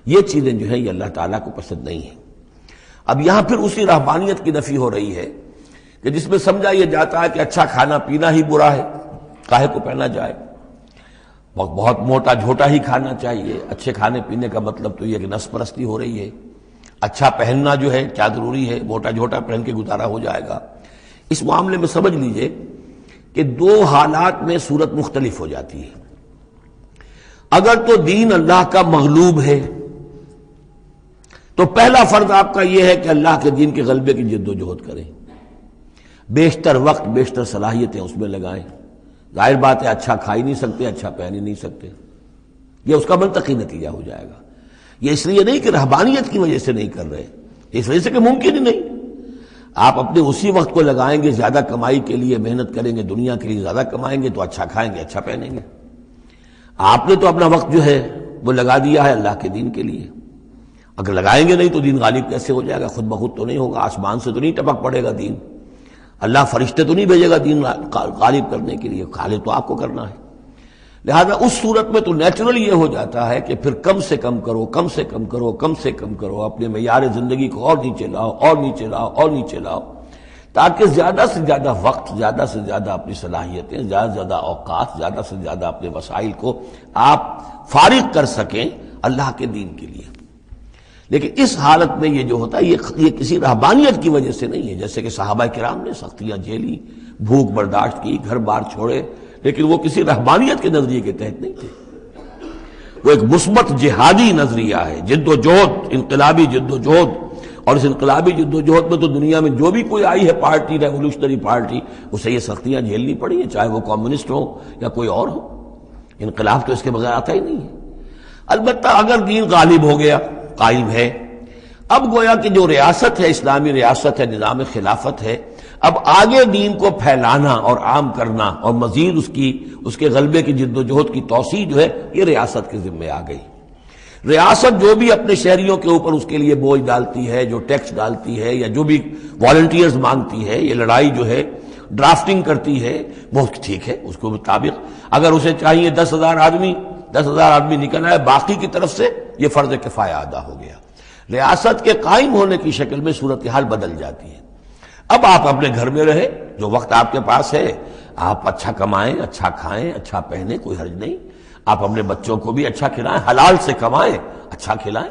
Speaker 1: یہ چیزیں جو ہیں یہ اللہ تعالیٰ کو پسند نہیں ہیں. اب یہاں پھر اسی رہبانیت کی نفی ہو رہی ہے کہ جس میں سمجھا یہ جاتا ہے کہ اچھا کھانا پینا ہی برا ہے، کاہے کو پہنا جائے. بہت موٹا جھوٹا ہی کھانا چاہیے. اچھے کھانے پینے کا مطلب تو یہ کہ نفس پرستی ہو رہی ہے. اچھا پہننا جو ہے کیا ضروری ہے، موٹا جھوٹا پہن کے گزارا ہو جائے گا. اس معاملے میں سمجھ لیجئے کہ دو حالات میں صورت مختلف ہو جاتی ہے. اگر تو دین اللہ کا مغلوب ہے تو پہلا فرض آپ کا یہ ہے کہ اللہ کے دین کے غلبے کی جد و جہد کریں، بیشتر وقت بیشتر صلاحیتیں اس میں لگائیں. ظاہر بات ہے اچھا کھا ہی نہیں سکتے، اچھا پہن ہی نہیں سکتے، یہ اس کا منطقی نتیجہ ہو جائے گا. یہ اس لیے نہیں کہ رہبانیت کی وجہ سے نہیں کر رہے، اس وجہ سے کہ ممکن ہی نہیں. آپ اپنے اسی وقت کو لگائیں گے زیادہ کمائی کے لیے، محنت کریں گے دنیا کے لیے، زیادہ کمائیں گے تو اچھا کھائیں گے، اچھا پہنیں گے. آپ نے تو اپنا وقت جو ہے وہ لگا دیا ہے اللہ کے دین کے لیے، اگر لگائیں گے نہیں تو دین غالب کیسے ہو جائے گا؟ خود بخود تو نہیں ہوگا، آسمان سے تو نہیں ٹپک پڑے گا دین، اللہ فرشتے تو نہیں بھیجے گا دین غالب کرنے کے لیے، غالب تو آپ کو کرنا ہے۔ لہذا اس صورت میں تو نیچرل یہ ہو جاتا ہے کہ پھر کم سے کم کرو، کم سے کم کرو، کم سے کم کرو، اپنے معیار زندگی کو اور نیچے لاؤ، اور نیچے لاؤ، اور نیچے لاؤ، تاکہ زیادہ سے زیادہ وقت، زیادہ سے زیادہ اپنی صلاحیتیں، زیادہ سے زیادہ اوقات، زیادہ سے زیادہ اپنے وسائل کو آپ فارغ کر سکیں اللہ کے دین کے لیے۔ لیکن اس حالت میں یہ جو ہوتا ہے یہ کسی رہبانیت کی وجہ سے نہیں ہے، جیسے کہ صحابہ کرام نے سختیاں جھیلی، بھوک برداشت کی، گھر بار چھوڑے، لیکن وہ کسی رہبانیت کے نظریے کے تحت نہیں تھے، وہ ایک مثبت جہادی نظریہ ہے، جد و جہد، انقلابی جد و جہد۔ اور اس انقلابی جد و جہد میں تو دنیا میں جو بھی کوئی آئی ہے پارٹی، ریولوشنری پارٹی، اسے یہ سختیاں جھیلنی پڑی ہیں، چاہے وہ کمیونسٹ ہو یا کوئی اور ہو۔ انقلاب تو اس کے بغیر آتا ہی نہیں ہے۔ البتہ اگر دین غالب ہو گیا، قائم ہے، اب گویا کہ جو ریاست ہے، اسلامی ریاست ہے، نظام خلافت ہے، اب آگے دین کو پھیلانا اور عام کرنا اور مزید اس کے غلبے کی جد و جہد کی توسیع جو ہے، یہ ریاست کے ذمے آ گئی۔ ریاست جو بھی اپنے شہریوں کے اوپر اس کے لیے بوجھ ڈالتی ہے، جو ٹیکس ڈالتی ہے، یا جو بھی والنٹیئرز مانگتی ہے، یہ لڑائی جو ہے ڈرافٹنگ کرتی ہے، بہت ٹھیک ہے، اس کو مطابق اگر اسے چاہیے 10,000 آدمی نکل آئے، باقی کی طرف سے یہ فرض کفایہ ادا ہو گیا۔ ریاست کے قائم ہونے کی شکل میں صورتحال بدل جاتی ہے۔ اب آپ اپنے گھر میں رہے، جو وقت آپ کے پاس ہے آپ اچھا کمائیں، اچھا کھائیں، اچھا پہنیں، کوئی حرج نہیں، آپ اپنے بچوں کو بھی اچھا کھلائیں، حلال سے کمائیں، اچھا کھلائیں۔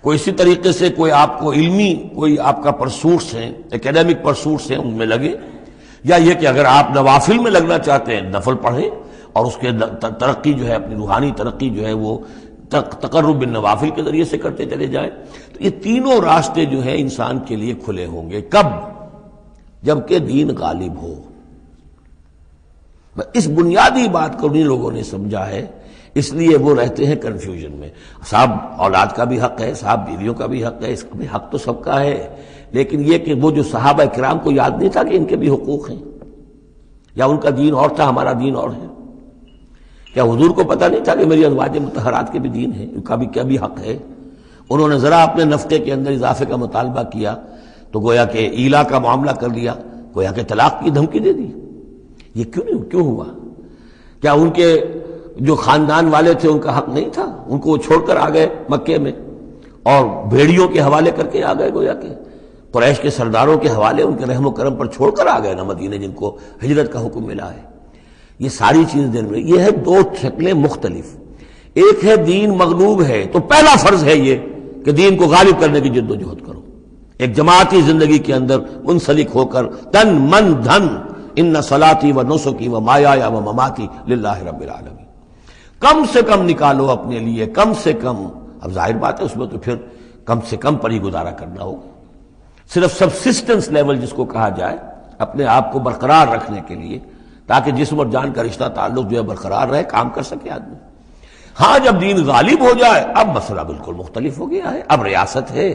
Speaker 1: کوئی اسی طریقے سے کوئی آپ کو علمی کوئی آپ کا پرسوٹس ہیں، ایکیڈیمک پرسوٹس ہیں، ان میں لگے، یا یہ کہ اگر آپ نوافل میں لگنا چاہتے ہیں نفل پڑھیں، اور اس کے ترقی جو ہے، اپنی روحانی ترقی جو ہے وہ تقرب بالنوافل کے ذریعے سے کرتے چلے جائیں۔ تو یہ تینوں راستے جو ہیں انسان کے لیے کھلے ہوں گے، کب؟ جبکہ دین غالب ہو۔ اس بنیادی بات کو انہیں لوگوں نے سمجھا ہے، اس لیے وہ رہتے ہیں کنفیوژن میں۔ صاحب اولاد کا بھی حق ہے، صاحب بیویوں کا بھی حق ہے، اس کا بھی حق تو سب کا ہے، لیکن یہ کہ وہ جو صحابہ کرام کو یاد نہیں تھا کہ ان کے بھی حقوق ہیں، یا ان کا دین اور تھا، ہمارا دین اور ہے؟ کیا حضور کو پتہ نہیں تھا کہ میری ازواج مطہرات کے بھی دین ہے، ان کا بھی کیا بھی حق ہے؟ انہوں نے ذرا اپنے نفقے کے اندر اضافے کا مطالبہ کیا تو گویا کہ ایلا کا معاملہ کر لیا، گویا کہ طلاق کی دھمکی دے دی۔ یہ کیوں ہوا؟ کیا ان کے جو خاندان والے تھے ان کا حق نہیں تھا؟ ان کو وہ چھوڑ کر آ گئے مکے میں، اور بھیڑیوں کے حوالے کر کے آ گئے، گویا کہ قریش کے سرداروں کے حوالے ان کے رحم و کرم پر چھوڑ کر آ گئے نا مدینے، جن کو ہجرت کا حکم ملا ہے۔ یہ ساری چیز دین میں یہ ہے، دو شکلیں مختلف۔ ایک ہے دین مغلوب ہے تو پہلا فرض ہے یہ کہ دین کو غالب کرنے کی جد و جہد کرو، ایک جماعتی زندگی کے اندر منسلک ہو کر تن من دھن، ان صلاتی و نسکی و مایایا و مماتی للہ رب العالمین، کم سے کم نکالو اپنے لیے، کم سے کم۔ اب ظاہر بات ہے اس میں تو پھر کم سے کم پر ہی گزارا کرنا ہوگا، صرف سبسسٹنس لیول جس کو کہا جائے، اپنے آپ کو برقرار رکھنے کے لیے، تاکہ جسم اور جان کا رشتہ تعلق جو ہے برقرار رہے، کام کر سکے آدمی۔ ہاں جب دین غالب ہو جائے اب مسئلہ بالکل مختلف ہو گیا ہے، اب ریاست ہے،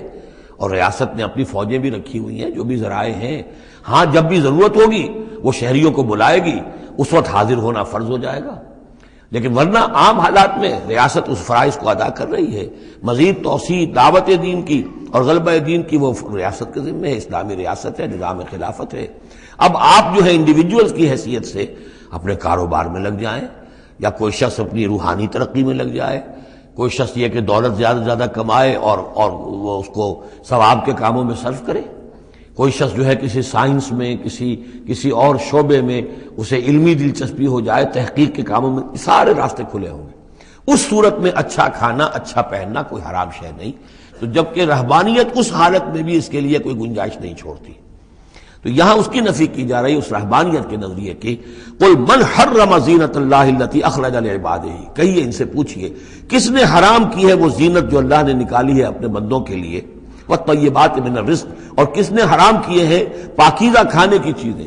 Speaker 1: اور ریاست نے اپنی فوجیں بھی رکھی ہوئی ہیں، جو بھی ذرائع ہیں، ہاں جب بھی ضرورت ہوگی وہ شہریوں کو بلائے گی، اس وقت حاضر ہونا فرض ہو جائے گا۔ لیکن ورنہ عام حالات میں ریاست اس فرائض کو ادا کر رہی ہے، مزید توسیع دعوت دین کی اور غلبہ دین کی وہ ریاست کے ذمہ ہے، اسلامی ریاست ہے، نظام خلافت ہے۔ اب آپ جو ہے انڈیویجولز کی حیثیت سے اپنے کاروبار میں لگ جائیں، یا کوئی شخص اپنی روحانی ترقی میں لگ جائے، کوئی شخص یہ کہ دولت زیادہ سے زیادہ کمائے اور وہ اس کو ثواب کے کاموں میں صرف کرے، کوئی شخص جو ہے کسی سائنس میں، کسی اور شعبے میں اسے علمی دلچسپی ہو جائے، تحقیق کے کاموں میں، سارے راستے کھلے ہوں گے۔ اس صورت میں اچھا کھانا، اچھا پہننا کوئی حرام شے نہیں، تو جبکہ رہبانیت اس حالت میں بھی اس کے لیے کوئی گنجائش نہیں چھوڑتی، تو یہاں اس کی نفی کی جا رہی، اس رہبانیت کے نظریے کی۔ قل من حرم زینت اللہ التی اخرج لعبادہ، کہیے ان سے پوچھئے کس نے حرام کی ہے وہ زینت جو اللہ نے نکالی ہے اپنے بندوں کے لیے، والطیبات من الرزق، اور کس نے حرام کیے ہیں پاکیزہ کھانے کی چیزیں۔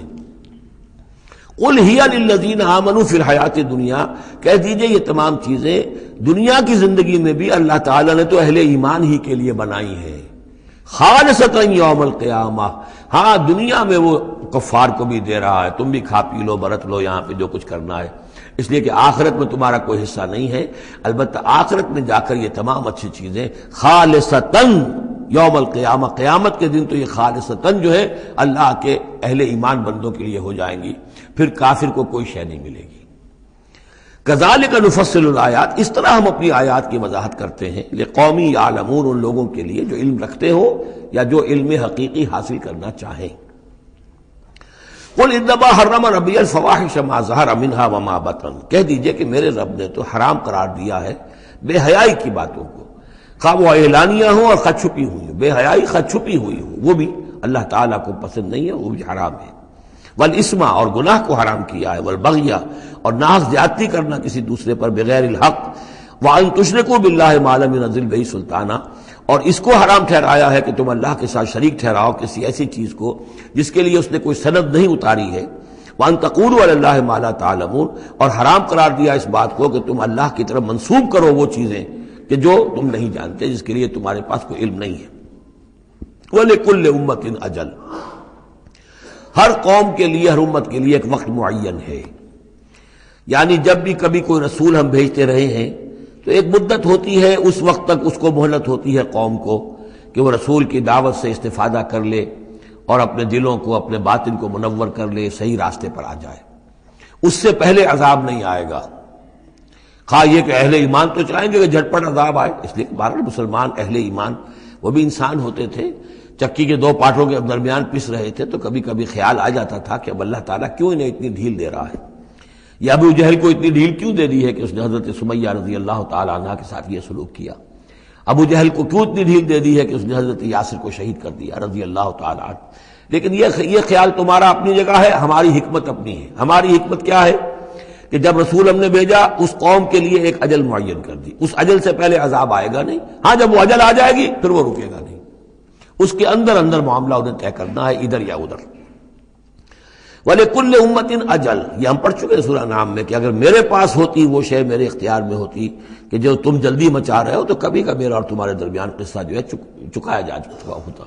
Speaker 1: قل ہی للذین آمنوا فی الحیات الدنیا، کہہ دیجئے یہ تمام چیزیں دنیا کی زندگی میں بھی اللہ تعالیٰ نے تو اہل ایمان ہی کے لیے بنائی ہیں، خالصۃ یوم القیامہ، ہاں دنیا میں وہ کفار کو بھی دے رہا ہے، تم بھی کھا پی لو، برت لو یہاں پہ جو کچھ کرنا ہے، اس لیے کہ آخرت میں تمہارا کوئی حصہ نہیں ہے، البتہ آخرت میں جا کر یہ تمام اچھی چیزیں خالصتاً یوم القیامہ، قیامت کے دن تو یہ خالصتاً جو ہے اللہ کے اہل ایمان بندوں کے لیے ہو جائیں گی، پھر کافر کو کوئی شے نہیں ملے گی۔ کذالک نفصل الآیات، اس طرح ہم اپنی آیات کی وضاحت کرتے ہیں لقوم یعلمون، ان لوگوں کے لیے جو علم رکھتے ہو یا جو علم حقیقی حاصل کرنا چاہیں۔ قل انما حرم ربی الفواحش ما ظہر منها وما بطن، کہہ دیجئے کہ میرے رب نے تو حرام قرار دیا ہے بے حیائی کی باتوں کو، خواہ وہ اعلانیہ ہوں اور خود چھپی ہوئی ہوں، بے حیائی خود چھپی ہوئی ہو وہ بھی اللہ تعالیٰ کو پسند نہیں ہے، وہ بھی حرام ہے۔ والاسم، اور گناہ کو حرام کیا ہے، والبغی، اور ناحق زیادتی کرنا کسی دوسرے پر بغیر الحق، وان تشرکوا باللہ ما لم ينزل بہ سلطانا، اور اس کو حرام ٹھہرایا ہے کہ تم اللہ کے ساتھ شریک ٹھہراؤ کسی ایسی چیز کو جس کے لیے اس نے کوئی سند نہیں اتاری ہے، وان تقولوا علی اللہ ما لا تعلمون، اور حرام قرار دیا اس بات کو کہ تم اللہ کی طرف منسوب کرو وہ چیزیں کہ جو تم نہیں جانتے، جس کے لیے تمہارے پاس کوئی علم نہیں ہے۔ وَلِكُلِّ أُمَّةٍ أَجَلٌ، ہر قوم کے لیے، ہر امت کے لیے ایک وقت معین ہے، یعنی جب بھی کبھی کوئی رسول ہم بھیجتے رہے ہیں تو ایک مدت ہوتی ہے، اس وقت تک اس کو مہلت ہوتی ہے قوم کو کہ وہ رسول کی دعوت سے استفادہ کر لے اور اپنے دلوں کو، اپنے باطن کو منور کر لے، صحیح راستے پر آ جائے۔ اس سے پہلے عذاب نہیں آئے گا، خواہ یہ کہ اہل ایمان تو چاہیں گے کہ جھٹپٹ عذاب آئے، اس لیے کہ بہرحال مسلمان اہل ایمان وہ بھی انسان ہوتے تھے، چکی کے دو پاٹوں کے درمیان پس رہے تھے تو کبھی کبھی خیال آ جاتا تھا کہ اب اللہ تعالیٰ کیوں انہیں اتنی ڈھیل دے رہا ہے، یا ابو جہل کو اتنی ڈھیل کیوں دے دی ہے کہ اس نے حضرت سمیہ رضی اللہ تعالیٰ عنہ کے ساتھ یہ سلوک کیا، ابو جہل کو کیوں اتنی ڈھیل دے دی ہے کہ اس نے حضرت یاسر کو شہید کر دیا رضی اللہ تعالیٰ عنہ۔ لیکن یہ خیال تمہارا اپنی جگہ ہے، ہماری حکمت اپنی ہے۔ ہماری حکمت کیا ہے کہ جب رسول ہم نے بھیجا اس قوم کے لیے ایک اجل معین کر دی، اس اجل سے پہلے عذاب آئے گا نہیں، ہاں جب وہ اجل آ جائے گی پھر وہ رکے گا نہیں، اس کے اندر اندر معاملہ انہیں طے کرنا ہے، ادھر یا ادھر۔ وَلِكُلِّ أُمَّةٍ أَجَلٌ، یہ ہم پڑھ چکے سورہ نام میں کہ اگر میرے پاس ہوتی وہ شے، میرے اختیار میں ہوتی کہ جو تم جلدی مچا رہے ہو، تو کبھی کا میرا اور تمہارے درمیان قصہ جو ہے چکایا جا چکا ہوتا۔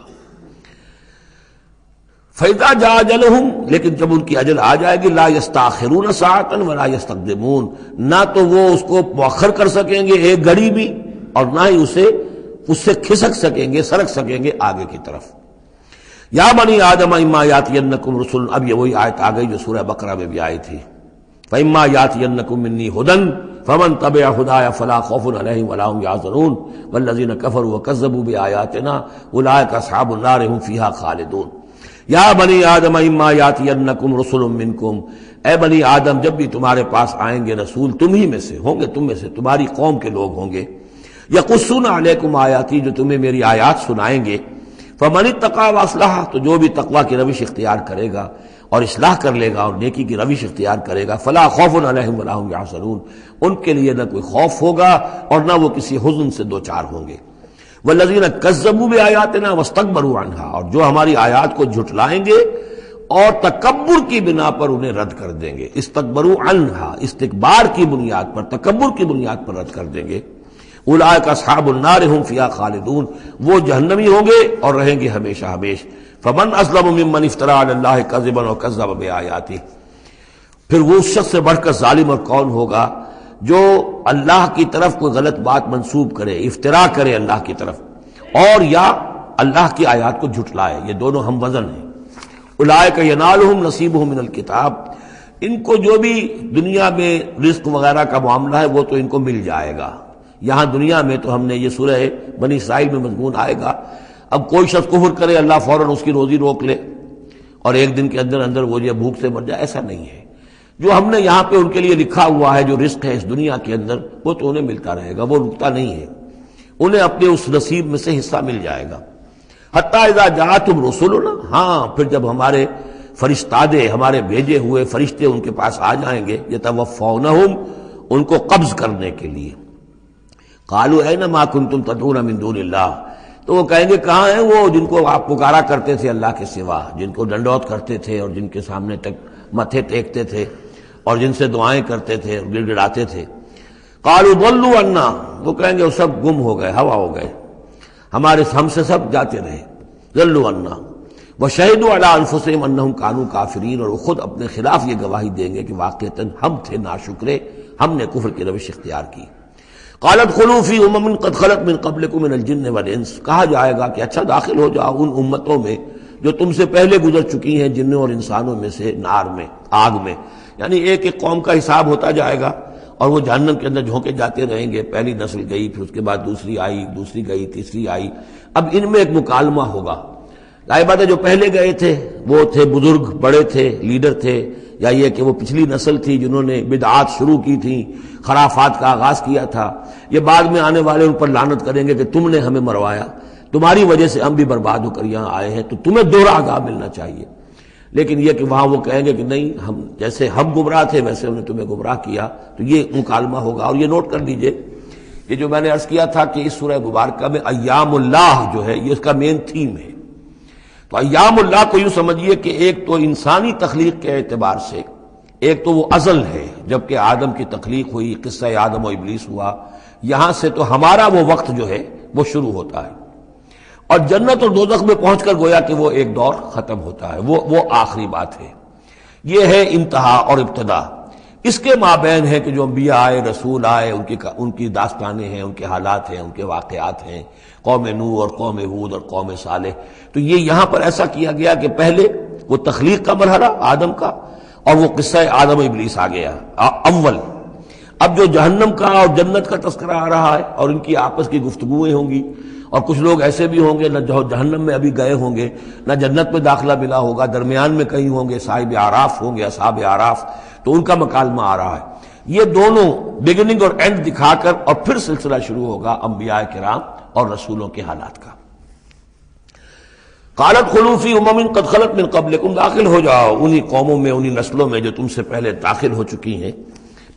Speaker 1: فَإِذَا جَاءَ أَجَلُهُمْ، لیکن جب ان کی اجل آ جائے گی، لَا يَسْتَأْخِرُونَ سَاعَةً وَلَا يَسْتَقْدِمُونَ، نہ تو وہ اس کو مؤخر کر سکیں گے ایک گھڑی بھی، اور نہ ہی اس سے کھسک سکیں گے، سرک سکیں گے آگے کی طرف۔ یا بنی آدم اما یاتینکم رسل، اب یہ وہی آیت آ گئی جو سورہ بقرہ میں بھی آئی تھی، فاما یاتینکم منی ہدی فمن تبع ہدایا فلا خوف علیہم ولا هم یحزنون والذین کفروا وکذبوا بآیاتنا اولئک اصحاب النار هم فیہا خالدون۔ یا بنی آدم اما یاتینکم رسل منکم، اے بنی آدم جب بھی تمہارے پاس آئیں گے رسول، تم ہی میں سے ہوں گے، تم میں سے تمہاری قوم کے لوگ ہوں گے، یقصون علیکم آیاتی، جو تمہیں میری آیات سنائیں گے، فمن اتقی واصلح، تو جو بھی تقوی کی روش اختیار کرے گا اور اصلاح کر لے گا اور نیکی کی روش اختیار کرے گا، فلا خوف علیہم ولا هم یحزنون، ان کے لیے نہ کوئی خوف ہوگا اور نہ وہ کسی حزن سے دوچار ہوں گے۔ والذین کذبوا بآیاتنا واستکبروا عنہا، اور جو ہماری آیات کو جھٹلائیں گے اور تکبر کی بنا پر انہیں رد کر دیں گے، استکبروا عنہا، استکبار کی بنیاد پر، تکبر کی بنیاد پر رد کر دیں گے، اولئک اصحاب النار هم فیہا خالدون، وہ جہنمی ہوں گے اور رہیں گے ہمیشہ ہمیش۔ فمن اظلم ممن افتری علی اللہ کذبا وکذب بآیاتہ، پھر وہ اس شخص سے بڑھ کر ظالم اور کون ہوگا جو اللہ کی طرف کوئی غلط بات منسوب کرے، افترا کرے اللہ کی طرف، اور یا اللہ کی آیات کو جھٹلائے، یہ دونوں ہم وزن ہیں۔ اولئک ینالہم نصیبہم من الکتاب، ان کو جو بھی دنیا میں رزق وغیرہ کا معاملہ ہے وہ تو ان کو مل جائے گا، یہاں دنیا میں تو ہم نے یہ سورہ بنی اسرائیل میں مضمون آئے گا، اب کوئی شخص کفر کرے اللہ فوراً اس کی روزی روک لے اور ایک دن کے اندر اندر وہ یہ بھوک سے مر جائے، ایسا نہیں ہے۔ جو ہم نے یہاں پہ ان کے لیے لکھا ہوا ہے جو رزق ہے اس دنیا کے اندر، وہ تو انہیں ملتا رہے گا، وہ رکتا نہیں ہے، انہیں اپنے اس نصیب میں سے حصہ مل جائے گا۔ حتی اذا جاءتہم رسلنا، ہاں پھر جب ہمارے فرشتادے، ہمارے بھیجے ہوئے فرشتے ان کے پاس آ جائیں گے، یتوفونہم، ان کو قبض کرنے کے لیے، قالوا این ما کنتم تدعون من دون اللہ، تو وہ کہیں گے کہاں ہیں وہ جن کو آپ پکارا کرتے تھے اللہ کے سوا، جن کو ڈنڈوت کرتے تھے اور جن کے سامنے تک ماتھے ٹیکتے تھے اور جن سے دعائیں کرتے تھے اور گڑ گڑاتے تھے۔ قالوا ضلوا عنا، وہ کہیں گے وہ سب گم ہو گئے، ہوا ہو گئے، ہم سے سب جاتے رہے، ضلوا عنا وشہدوا علی انفسہم انہم کانوا کافرین، اور وہ خود اپنے خلاف یہ گواہی دیں گے کہ واقعتاً ہم تھے ناشکرے، ہم نے کفر کی روش اختیار کی۔ قالت خلوا فی امم قد خلت من قبلکم من الجن والانس، کہا جائے گا کہ اچھا داخل ہو جاؤ ان امتوں میں جو تم سے پہلے گزر چکی ہیں جنوں اور انسانوں میں سے، نار میں، آگ میں، یعنی ایک ایک قوم کا حساب ہوتا جائے گا اور وہ جہنم کے اندر جھونکے جاتے رہیں گے۔ پہلی نسل گئی، پھر اس کے بعد دوسری آئی، دوسری گئی، تیسری آئی، اب ان میں ایک مکالمہ ہوگا۔ ظاہر بات ہے جو پہلے گئے تھے وہ تھے بزرگ، بڑے تھے، لیڈر تھے، یا یہ کہ وہ پچھلی نسل تھی جنہوں نے بدعات شروع کی تھیں، خرافات کا آغاز کیا تھا۔ یہ بعد میں آنے والے ان پر لعنت کریں گے کہ تم نے ہمیں مروایا، تمہاری وجہ سے ہم بھی برباد ہو کر یہاں آئے ہیں، تو تمہیں دوہرا عذاب ملنا چاہیے۔ لیکن یہ کہ وہاں وہ کہیں گے کہ نہیں، ہم جیسے ہم گمراہ تھے ویسے انہوں نے تمہیں گمراہ کیا، تو یہ مکالمہ ہوگا۔ اور یہ نوٹ کر لیجئے، یہ جو میں نے عرض کیا تھا کہ اس سورہ مبارکہ میں ایام اللہ جو ہے یہ اس کا مین تھیم ہے۔ تو ایام اللہ کو یوں سمجھیے کہ ایک تو انسانی تخلیق کے اعتبار سے، ایک تو وہ ازل ہے جبکہ آدم کی تخلیق ہوئی، قصہ آدم و ابلیس ہوا، یہاں سے تو ہمارا وہ وقت جو ہے وہ شروع ہوتا ہے، اور جنت اور دوزخ میں پہنچ کر گویا کہ وہ ایک دور ختم ہوتا ہے، وہ آخری بات ہے۔ یہ ہے انتہا اور ابتدا۔ اس کے مابین ہے کہ جو انبیاء آئے، رسول آئے، ان کی داستانیں ہیں، ان کے حالات ہیں، ان کے واقعات ہیں، قوم نوح اور قوم ہود اور قوم صالح۔ تو یہ یہاں پر ایسا کیا گیا کہ پہلے وہ تخلیق کا مرحلہ آدم کا، اور وہ قصہ آدم و ابلیس آ گیا اول۔ اب جو جہنم کا اور جنت کا تذکرہ آ رہا ہے اور ان کی آپس کی گفتگویں ہوں گی، اور کچھ لوگ ایسے بھی ہوں گے نہ جو جہنم میں ابھی گئے ہوں گے، نہ جنت میں داخلہ ملا ہوگا، درمیان میں کہیں ہوں گے، صاحب اعراف ہوں گے، اصحاب اعراف، تو ان کا مکالمہ آ رہا ہے۔ یہ دونوں بگننگ اور اینڈ دکھا کر اور پھر سلسلہ شروع ہوگا انبیاء کرام اور رسولوں کے حالات کا۔ قالت خلوا فی امم قد خلت من قبلکم، داخل ہو جاؤ انہی قوموں میں، انہی نسلوں میں جو تم سے پہلے داخل ہو چکی ہیں،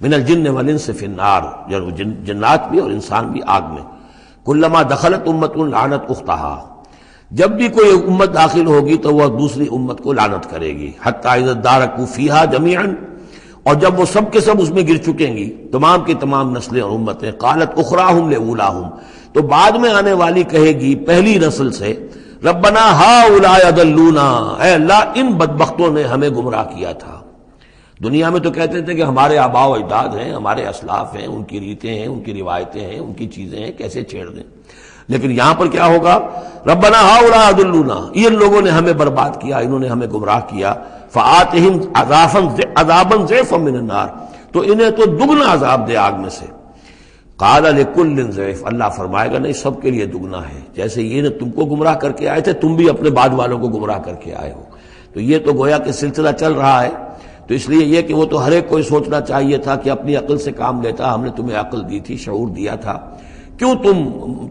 Speaker 1: من الجن والانس فی النار، جنات بھی اور انسان بھی آگ میں۔ کلما دخلت امت لعنت اختہا، جب بھی کوئی امت داخل ہوگی تو وہ دوسری امت کو لعنت کرے گی، حتی اذا ادارکوا فیہا جمیعا، اور جب وہ سب کے سب اس میں گر چکیں گی، تمام کی تمام نسلیں اور امتیں، قالت اخراہم لاولاہم، تو بعد میں آنے والی کہے گی پہلی نسل سے، ربنا ہؤلاء اضلونا، اے اللہ ان بدبختوں نے ہمیں گمراہ کیا تھا۔ دنیا میں تو کہتے تھے کہ ہمارے آباء و اجداد ہیں، ہمارے اسلاف ہیں، ان کی ریتیں ہیں، ان کی روایتیں ہیں، ان کی چیزیں ہیں، کیسے چھیڑ دیں۔ لیکن یہاں پر کیا ہوگا، ربنا ہؤلاء اضلونا، ان لوگوں نے ہمیں برباد کیا، انہوں نے ہمیں گمراہ کیا، فآتہم عذابا ضعفا من النار، تو انہیں تو دگنا عذاب دے آگ میں سے۔ قال لکل ضعف، اللہ فرمائے گا نہیں، سب کے لیے دگنا ہے، جیسے یہ نے تم کو گمراہ کر کے آئے تھے، تم بھی اپنے بعد والوں کو گمراہ کر کے آئے ہو۔ تو یہ تو گویا کہ سلسلہ چل رہا ہے، تو اس لیے یہ کہ وہ تو ہر ایک کو سوچنا چاہیے تھا کہ اپنی عقل سے کام لیتا، ہم نے تمہیں عقل دی تھی، شعور دیا تھا، کیوں تم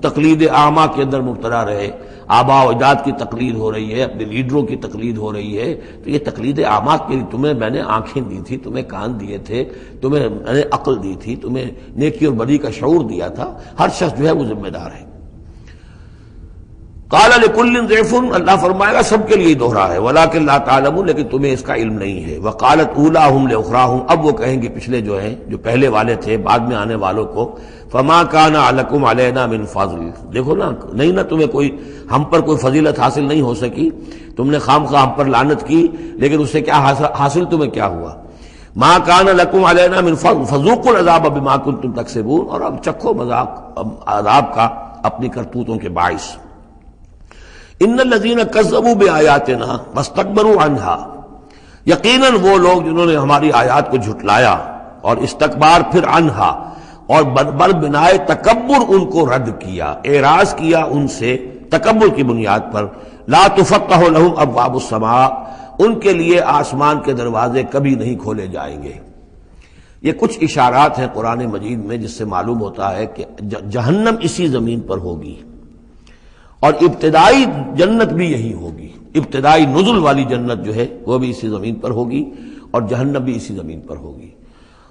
Speaker 1: تقلید اعمیٰ کے اندر مبتلا رہے؟ آباء و اجداد کی تقلید ہو رہی ہے، اپنے لیڈروں کی تقلید ہو رہی ہے، تو یہ تقلید اعمیٰ کے لیے تمہیں میں نے آنکھیں دی تھی، تمہیں کان دیے تھے، تمہیں میں نے عقل دی تھی، تمہیں نیکی اور بدی کا شعور دیا تھا، ہر شخص جو ہے وہ ذمہ دار ہے۔ قال لکل ضعف، اللہ فرمائے گا سب کے لیے دوہرا ہے، ولکن لا تعلمون، لیکن تمہیں اس کا علم نہیں ہے۔ وقالت اولاہم لاخراہم، اب وہ کہیں گے پچھلے جو ہیں، جو پہلے والے تھے، بعد میں آنے والوں کو، فما کان لکم علینا من فضل، دیکھو نا، نہیں نا تمہیں کوئی، ہم پر کوئی فضیلت حاصل نہیں ہو سکی، تم نے خام خواہ ہم پر لعنت کی، لیکن اس سے کیا حاصل تمہیں کیا ہوا؟ ما کان لکم علینا من فضل فذوقوا العذاب بما کنتم تکسبون، اور اب چکھو مذاق عذاب کا اپنی کرتوتوں کے باعث۔ ان الذین کذبوا بآیاتنا واستکبروا عنہا، یقیناً وہ لوگ جنہوں نے ہماری آیات کو جھٹلایا اور استکبار پھر عنہا، اور بر بنائے تکبر ان کو رد کیا، اعراض کیا ان سے تکبر کی بنیاد پر، لا تفتح لهم ابواب السماء، ان کے لیے آسمان کے دروازے کبھی نہیں کھولے جائیں گے۔ یہ کچھ اشارات ہیں قرآن مجید میں جس سے معلوم ہوتا ہے کہ جہنم اسی زمین پر ہوگی، اور ابتدائی جنت بھی یہی ہوگی، ابتدائی نزل والی جنت جو ہے وہ بھی اسی زمین پر ہوگی، اور جہنم بھی اسی زمین پر ہوگی۔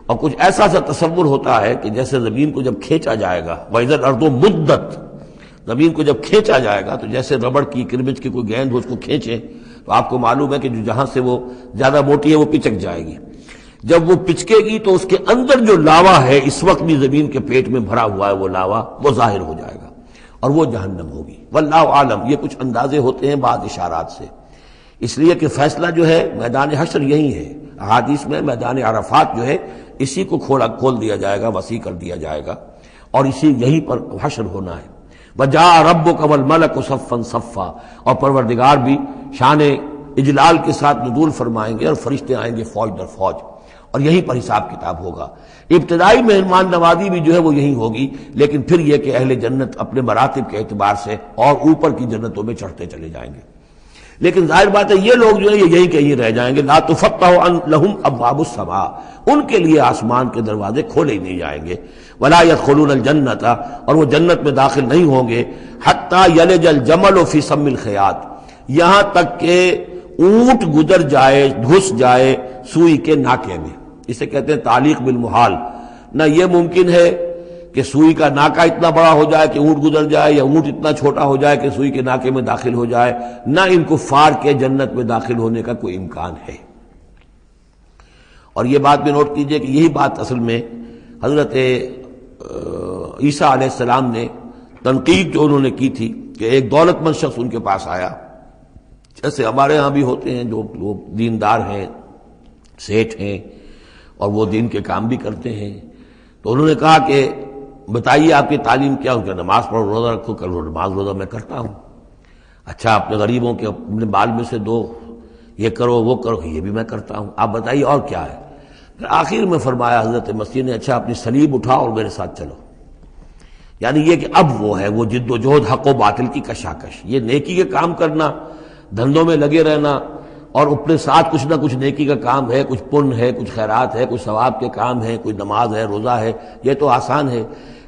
Speaker 1: اور کچھ ایسا سا تصور ہوتا ہے کہ جیسے زمین کو جب کھینچا جائے گا، وَإِذَا الْأَرْضُ مُدَّتْ، زمین کو جب کھینچا جائے گا تو جیسے ربڑ کی کرمچ کی کوئی گیند ہو اس کو کھینچے تو آپ کو معلوم ہے کہ جو جہاں سے وہ زیادہ موٹی ہے وہ پچک جائے گی، جب وہ پچکے گی تو اس کے اندر جو لاوا ہے اس وقت بھی زمین کے پیٹ میں بھرا ہوا ہے، وہ لاوا وہ ظاہر ہو جائے گا اور وہ جہنم ہوگی۔ واللہ عالم، یہ کچھ اندازے ہوتے ہیں بعض اشارات سے، اس لیے کہ فیصلہ جو ہے میدان حشر یہی ہے. احادیث میں میدان عرفات جو ہے اسی کو کھول دیا جائے گا، وسیع کر دیا جائے گا، اور اسی یہیں پر حشر ہونا ہے. وجاء ربک والملک صفا صفا، اور پروردگار بھی شان اجلال کے ساتھ نزول فرمائیں گے اور فرشتے آئیں گے فوج در فوج، اور یہیں پر حساب کتاب ہوگا. ابتدائی مہمان نوازی بھی جو ہے وہ یہی ہوگی، لیکن پھر یہ کہ اہل جنت اپنے مراتب کے اعتبار سے اور اوپر کی جنتوں میں چڑھتے چلے جائیں گے. لیکن ظاہر بات ہے یہ لوگ جو ہے یہ یہیں کہ یہیں رہ جائیں گے. لا تفتح لہم ابواب السماء، ان کے لیے آسمان کے دروازے کھولے ہی نہیں جائیں گے. ولا يدخلون الجنت، اور وہ جنت میں داخل نہیں ہوں گے. حتی یلج الجمل فی سم الخیاط، یہاں تک کہ اونٹ گزر جائے، گھس جائے سوئی کے ناکے میں. اسے کہتے ہیں تعلیق بالمحال. نہ یہ ممکن ہے کہ سوئی کا ناکا اتنا بڑا ہو جائے کہ اونٹ گزر جائے، یا اونٹ اتنا چھوٹا ہو جائے کہ سوئی کے ناکے میں داخل ہو جائے. نہ ان کفار کے جنت میں داخل ہونے کا کوئی امکان ہے. اور یہ بات بھی نوٹ کیجئے کہ یہی بات اصل میں حضرت عیسیٰ علیہ السلام نے تنقید جو انہوں نے کی تھی کہ ایک دولت مند شخص ان کے پاس آیا، جیسے ہمارے ہاں بھی ہوتے ہیں جو لوگ دیندار ہیں، سیٹھ ہیں، اور وہ دین کے کام بھی کرتے ہیں. تو انہوں نے کہا کہ بتائیے آپ کی تعلیم کیا ہو؟ کہ نماز پڑھو، روزہ رکھو. کہ نماز روزہ میں کرتا ہوں. اچھا اپنے غریبوں کے اپنے مال میں سے دو، یہ کرو وہ کرو. یہ بھی میں کرتا ہوں. آپ بتائیے اور کیا ہے؟ پھر آخر میں فرمایا حضرت مسیح نے، اچھا اپنی صلیب اٹھاؤ اور میرے ساتھ چلو. یعنی یہ کہ اب وہ ہے وہ جد و جہد حق و باطل کی کشاکش، یہ نیکی کے کام کرنا، دھندوں میں لگے رہنا، اور اپنے ساتھ کچھ نہ کچھ نیکی کا کام ہے، کچھ پن ہے، کچھ خیرات ہے، کچھ ثواب کے کام ہے، کوئی نماز ہے، روزہ ہے، یہ تو آسان ہے.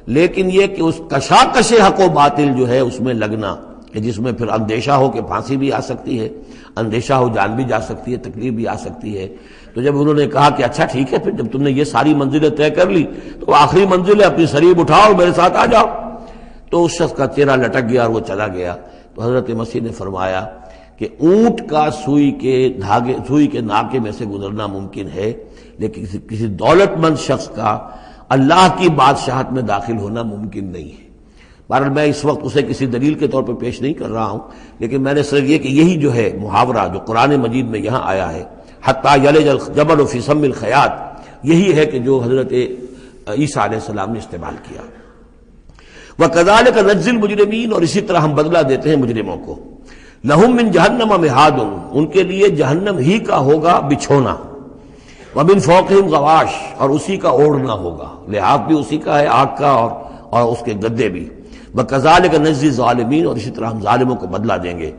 Speaker 1: لیکن یہ کہ اس کشاکش حق و باطل جو ہے اس میں لگنا، کہ جس میں پھر اندیشہ ہو کہ پھانسی بھی آ سکتی ہے، اندیشہ ہو جان بھی جا سکتی ہے، تکلیف بھی آ سکتی ہے. تو جب انہوں نے کہا کہ اچھا ٹھیک ہے، پھر جب تم نے یہ ساری منزلیں طے کر لی تو آخری منزل ہے اپنی صلیب اٹھاؤ اور میرے ساتھ آ جاؤ. تو اس شخص کا چہرہ لٹک گیا اور وہ چلا گیا. تو حضرت مسیح نے فرمایا کہ اونٹ کا سوئی کے ناکے میں سے گزرنا ممکن ہے، لیکن کسی دولت مند شخص کا اللہ کی بادشاہت میں داخل ہونا ممکن نہیں ہے. بہرحال میں اس وقت اسے کسی دلیل کے طور پہ پیش نہیں کر رہا ہوں، لیکن میں نے صرف یہ کہ یہی جو ہے محاورہ جو قرآن مجید میں یہاں آیا ہے، حتیٰ یلج الجمل فی سم الخیاط، یہی ہے کہ جو حضرت عیسیٰ علیہ السلام نے استعمال کیا. وَكَذَلِكَ نَجْزِي الْمُجْرِمِينَ، اور اسی طرح ہم بدلہ دیتے ہیں مجرموں کو. لَهُم مِّن جَهَنَّمَ مِہَادٌ، ان کے لیے جہنم ہی کا ہوگا بچھونا. وَمِن فَوْقِهِمْ غَوَاشٍ، اور اسی کا اوڑھنا ہوگا. لحاف بھی اسی کا ہے، آگ کا، اور اس کے گدے بھی. وَكَذَلِكَ نَجْزِي الظَّالِمِينَ، اور اسی طرح ہم ظالموں کو بدلہ دیں گے.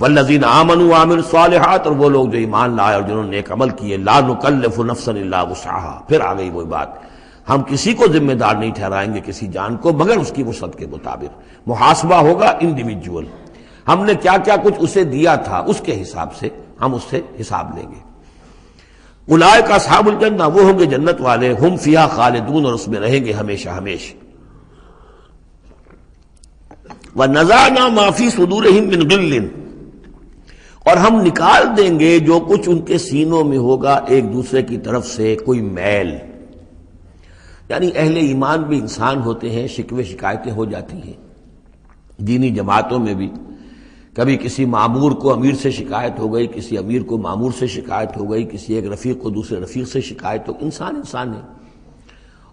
Speaker 1: وَالَّذِينَ آمَنُوا وَعَمِلُوا الصَّالِحَاتِ، اور وہ لوگ جو ایمان لائے اور جنہوں نے نیک عمل کیے. لَا نُكَلِّفُ نَفْسًا إِلَّا وُسْعَهَا، پھر آ گئی وہی بات، ہم کسی کو ذمہ دار نہیں ٹھہرائیں گے کسی جان کو مگر اس کی وسعت کے مطابق. محاسبہ ہوگا انڈیویجول، ہم نے کیا کیا کچھ اسے دیا تھا اس کے حساب سے ہم اس سے حساب لیں گے. اولئک اصحاب الجنہ، وہ ہوں گے جنت والے. ہم فیہا خالدون، اور اس میں رہیں گے ہمیشہ ہمیشہ. وَنَزَعْنَا مَا فِي صُدُورِهِم مِّن غِلٍّ، اور ہم نکال دیں گے جو کچھ ان کے سینوں میں ہوگا ایک دوسرے کی طرف سے کوئی میل. یعنی اہل ایمان بھی انسان ہوتے ہیں، شکوے شکایتیں ہو جاتی ہیں. دینی جماعتوں میں بھی کبھی کسی معمور کو امیر سے شکایت ہو گئی، کسی امیر کو معمور سے شکایت ہو گئی، کسی ایک رفیق کو دوسرے رفیق سے شکایت ہو. انسان ہے.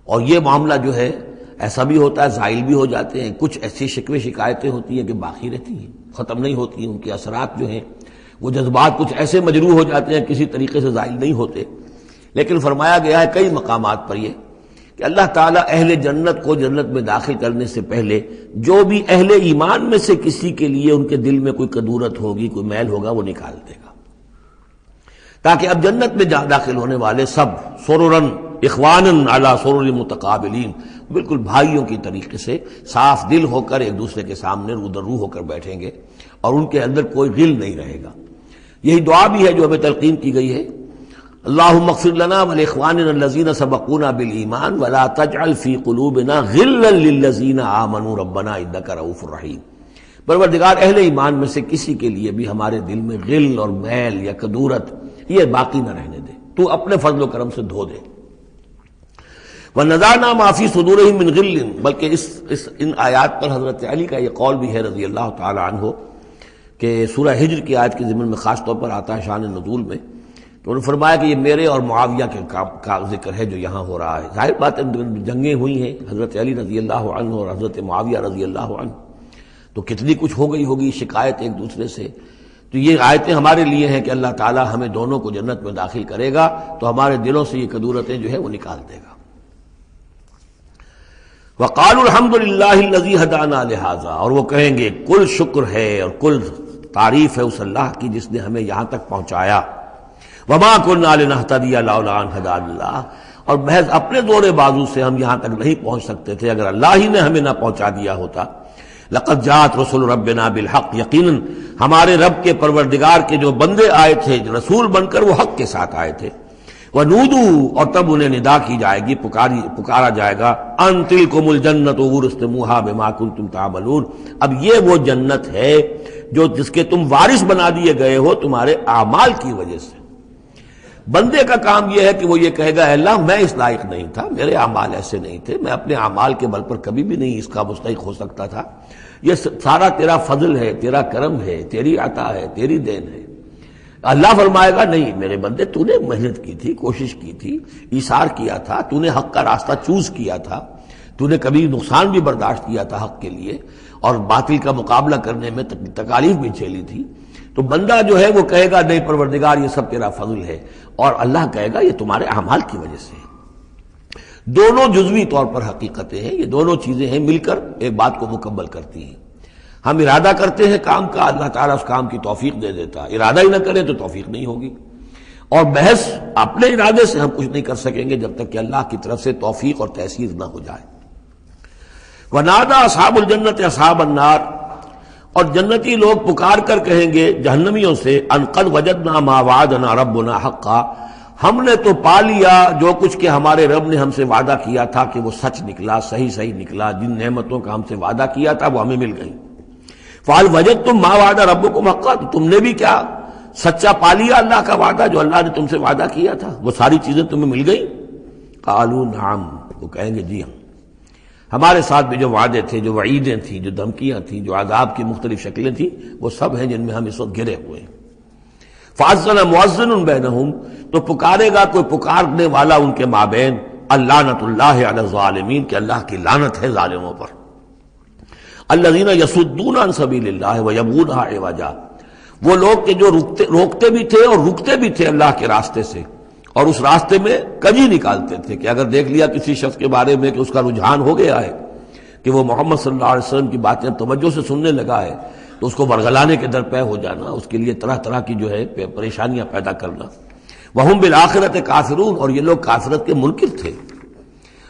Speaker 1: اور یہ معاملہ جو ہے ایسا بھی ہوتا ہے، زائل بھی ہو جاتے ہیں. کچھ ایسی شکوے شکایتیں ہوتی ہیں کہ باقی رہتی ہیں، ختم نہیں ہوتی ہیں. ان کے اثرات جو ہیں، وہ جذبات کچھ ایسے مجروح ہو جاتے ہیں، کسی طریقے سے زائل نہیں ہوتے. لیکن فرمایا گیا ہے کئی مقامات پر یہ کہ اللہ تعالیٰ اہل جنت کو جنت میں داخل کرنے سے پہلے جو بھی اہل ایمان میں سے کسی کے لیے ان کے دل میں کوئی کدورت ہوگی، کوئی میل ہوگا، وہ نکال دے گا، تاکہ اب جنت میں داخل ہونے والے سب سررن اخوانن علی سرر متقابلین، بالکل بھائیوں کی طریقے سے صاف دل ہو کر ایک دوسرے کے سامنے رو در رو ہو کر بیٹھیں گے، اور ان کے اندر کوئی غل نہیں رہے گا. یہی دعا بھی ہے جو ہمیں تلقین کی گئی ہے، اللہم اغفر لنا ولاخواننا الذین سبقونا بالایمان ولا تجعل فی قلوبنا غلا للذین آمنوا ربنا انک رؤوف رحیم. پروردگار اہل ایمان میں سے کسی کے لیے بھی ہمارے دل میں غل اور میل یا کدورت یہ باقی نہ رہنے دے، تو اپنے فضل و کرم سے دھو دے. وَنَزَعْنَا مَا فِي صُدُورِهِم مِّن غِلٍّ، بلکہ ان آیات پر حضرت علی کا یہ قول بھی ہے رضی اللہ تعالی عنہ کہ سورہ ہجر کی آیت کے ضمن میں خاص طور پر آتا ہے شان نزول میں، تو انہوں نے فرمایا کہ یہ میرے اور معاویہ کے کا ذکر ہے جو یہاں ہو رہا ہے۔ ظاہر بات ہے جنگیں ہوئی ہیں حضرت علی رضی اللہ عنہ اور حضرت معاویہ رضی اللہ عنہ، تو کتنی کچھ ہو گئی ہوگی شکایت ایک دوسرے سے۔ تو یہ آیتیں ہمارے لیے ہیں کہ اللہ تعالی ہمیں دونوں کو جنت میں داخل کرے گا تو ہمارے دلوں سے یہ کدورتیں جو ہے وہ نکال دے گا۔ وقالوا الحمد للہ الذی ہدانا لہذا، اور وہ کہیں گے کل شکر ہے اور کل تعریف ہے اس اللہ کی جس نے ہمیں یہاں تک پہنچایا۔ وما كنا لنهتدي لولا ان هدانا اللہ، اور محض اپنے زور بازو سے ہم یہاں تک نہیں پہنچ سکتے تھے اگر اللہ ہی نے ہمیں نہ پہنچا دیا ہوتا۔ لقد جاءت رسل ربنا بالحق، یقیناً ہمارے رب کے پروردگار کے جو بندے آئے تھے رسول بن کر وہ حق کے ساتھ آئے تھے۔ وَنُودُوا، اور تب انہیں ندا کی جائے گی، پکارا جائے گا، ان تلکم الجنۃ اورثتموها بما کنتم تعملون، اب یہ وہ جنت ہے جو جس کے تم وارث بنا دیے گئے ہو تمہارے اعمال کی وجہ سے۔ بندے کا کام یہ ہے کہ وہ یہ کہے گا اے اللہ میں اس لائق نہیں تھا، میرے اعمال ایسے نہیں تھے، میں اپنے اعمال کے بل پر کبھی بھی نہیں اس کا مستحق ہو سکتا تھا، یہ سارا تیرا فضل ہے، تیرا کرم ہے، تیری عطا ہے، تیری دین ہے۔ اللہ فرمائے گا نہیں میرے بندے، تو نے محنت کی تھی، کوشش کی تھی، ایثار کیا تھا، تو نے حق کا راستہ چوز کیا تھا، تو نے کبھی نقصان بھی برداشت کیا تھا حق کے لیے اور باطل کا مقابلہ کرنے میں تکالیف بھی جھیلی تھی۔ تو بندہ جو ہے وہ کہے گا نہیں پروردگار یہ سب تیرا فضل ہے، اور اللہ کہے گا یہ تمہارے اعمال کی وجہ سے۔ دونوں جزوی طور پر حقیقتیں ہیں، یہ دونوں چیزیں ہیں مل کر ایک بات کو مکمل کرتی ہیں۔ ہم ارادہ کرتے ہیں کام کا، اللہ تعالیٰ اس کام کی توفیق دے دیتا، ارادہ ہی نہ کریں تو توفیق نہیں ہوگی، اور محض اپنے ارادے سے ہم کچھ نہیں کر سکیں گے جب تک کہ اللہ کی طرف سے توفیق اور تیسیر نہ ہو جائے۔ وَنَادَىٰ أَصْحَابُ الْجَنَّةِ أَصْحَابَ النَّارِ، اور جنتی لوگ پکار کر کہیں گے جہنمیوں سے ان قد وجدنا ما وعدنا ربنا حقا، ہم نے تو پا لیا جو کچھ کہ ہمارے رب نے ہم سے وعدہ کیا تھا کہ وہ سچ نکلا، صحیح نکلا، جن نعمتوں کا ہم سے وعدہ کیا تھا وہ ہمیں مل گئی۔ فَهَلْ وَجَدْتُم مَّا وَعَدَ رَبُّكُمْ حَقًّا، تو تم نے بھی کیا سچا پا لیا اللہ کا وعدہ جو اللہ نے تم سے وعدہ کیا تھا، وہ ساری چیزیں تمہیں مل گئیں؟ قالوا نعم، وہ کہیں گے جی ہاں، ہمارے ساتھ بھی جو وعدے تھے، جو وعیدیں تھیں، جو دھمکیاں تھیں، جو عذاب کی مختلف شکلیں تھیں، وہ سب ہیں جن میں ہم اس وقت گرے ہوئے ہیں۔ فَأَذَّنَ مُؤَذِّنٌ بَيْنَهُمْ، تو پکارے گا کوئی پکارنے والا ان کے مابین، اللعنۃ اللہ علی الظالمین، کہ اللہ کی لعنت ہے ظالموں پر۔ الذین یصدون عن سبیل اللہ ویبغونها عوجا، وہ لوگ کہ جو روکتے بھی تھے اور رکتے بھی تھے اللہ کے راستے سے، اور اس راستے میں کجی نکالتے تھے کہ اگر دیکھ لیا کسی شخص کے بارے میں کہ اس کا رجحان ہو گیا ہے کہ وہ محمد صلی اللہ علیہ وسلم کی باتیں توجہ سے سننے لگا ہے، تو اس کو ورگلانے کے درپے ہو جانا، اس کے لیے طرح طرح کی جو ہے پریشانیاں پیدا کرنا۔ وَهُمْ بِالْآخِرَةِ كَافِرُونَ، اور یہ لوگ کافرت کے منکر تھے۔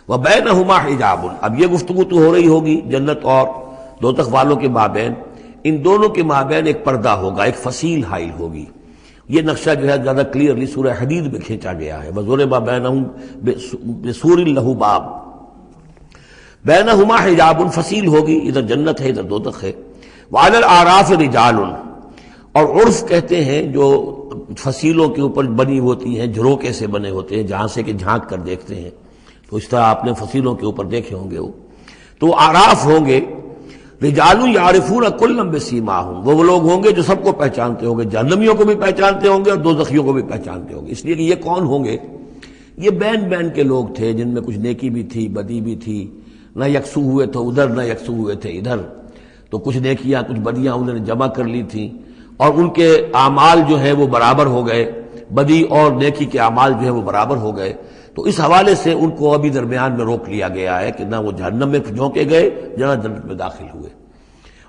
Speaker 1: وَبَيْنَهُمَا حِجَابٌ، اب یہ گفتگو تو ہو رہی ہوگی جنت اور دوزخ والوں کے مابین، ان دونوں کے مابین ایک پردہ ہوگا، ایک فصیل حائل ہوگی۔ یہ نقشہ جو ہے زیادہ کلیئرلی سورہ حدید میں کھینچا گیا ہے، وَضُرِبَ بَيْنَهُمْ بِسُورٍ لَهُ بَابٌ، بَيْنَهُمَا حِجَابٌ، فصیل ہوگی، ادھر جنت ہے ادھر دوزخ ہے۔ وَعَلَى الْأَعْرَافِ رِجَالٌ، اور عرف کہتے ہیں جو فصیلوں کے اوپر بنی ہوتی ہیں، جھروکے سے بنے ہوتے ہیں جہاں سے کہ جھانک کر دیکھتے ہیں، تو اس طرح آپ نے فصیلوں کے اوپر دیکھے ہوں گے، تو اعراف ہوں گے۔ رجال یعرفون کلا بسیماہم، وہ لوگ ہوں گے جو سب کو پہچانتے ہوں گے، جہنمیوں کو بھی پہچانتے ہوں گے اور دوزخیوں کو بھی پہچانتے ہوں گے، اس لیے کہ یہ کون ہوں گے؟ یہ بین کے لوگ تھے جن میں کچھ نیکی بھی تھی، بدی بھی تھی، نہ یکسو ہوئے تھے ادھر نہ یکسو ہوئے تھے ادھر، تو کچھ نیکیاں کچھ بدیاں انہوں نے جمع کر لی تھیں، اور ان کے اعمال جو ہے وہ برابر ہو گئے، بدی اور نیکی کے اعمال جو ہے وہ برابر ہو گئے، تو اس حوالے سے ان کو ابھی درمیان میں روک لیا گیا ہے کہ نہ وہ جہنم میں جھونکے گئے نہ جنت میں داخل ہوئے۔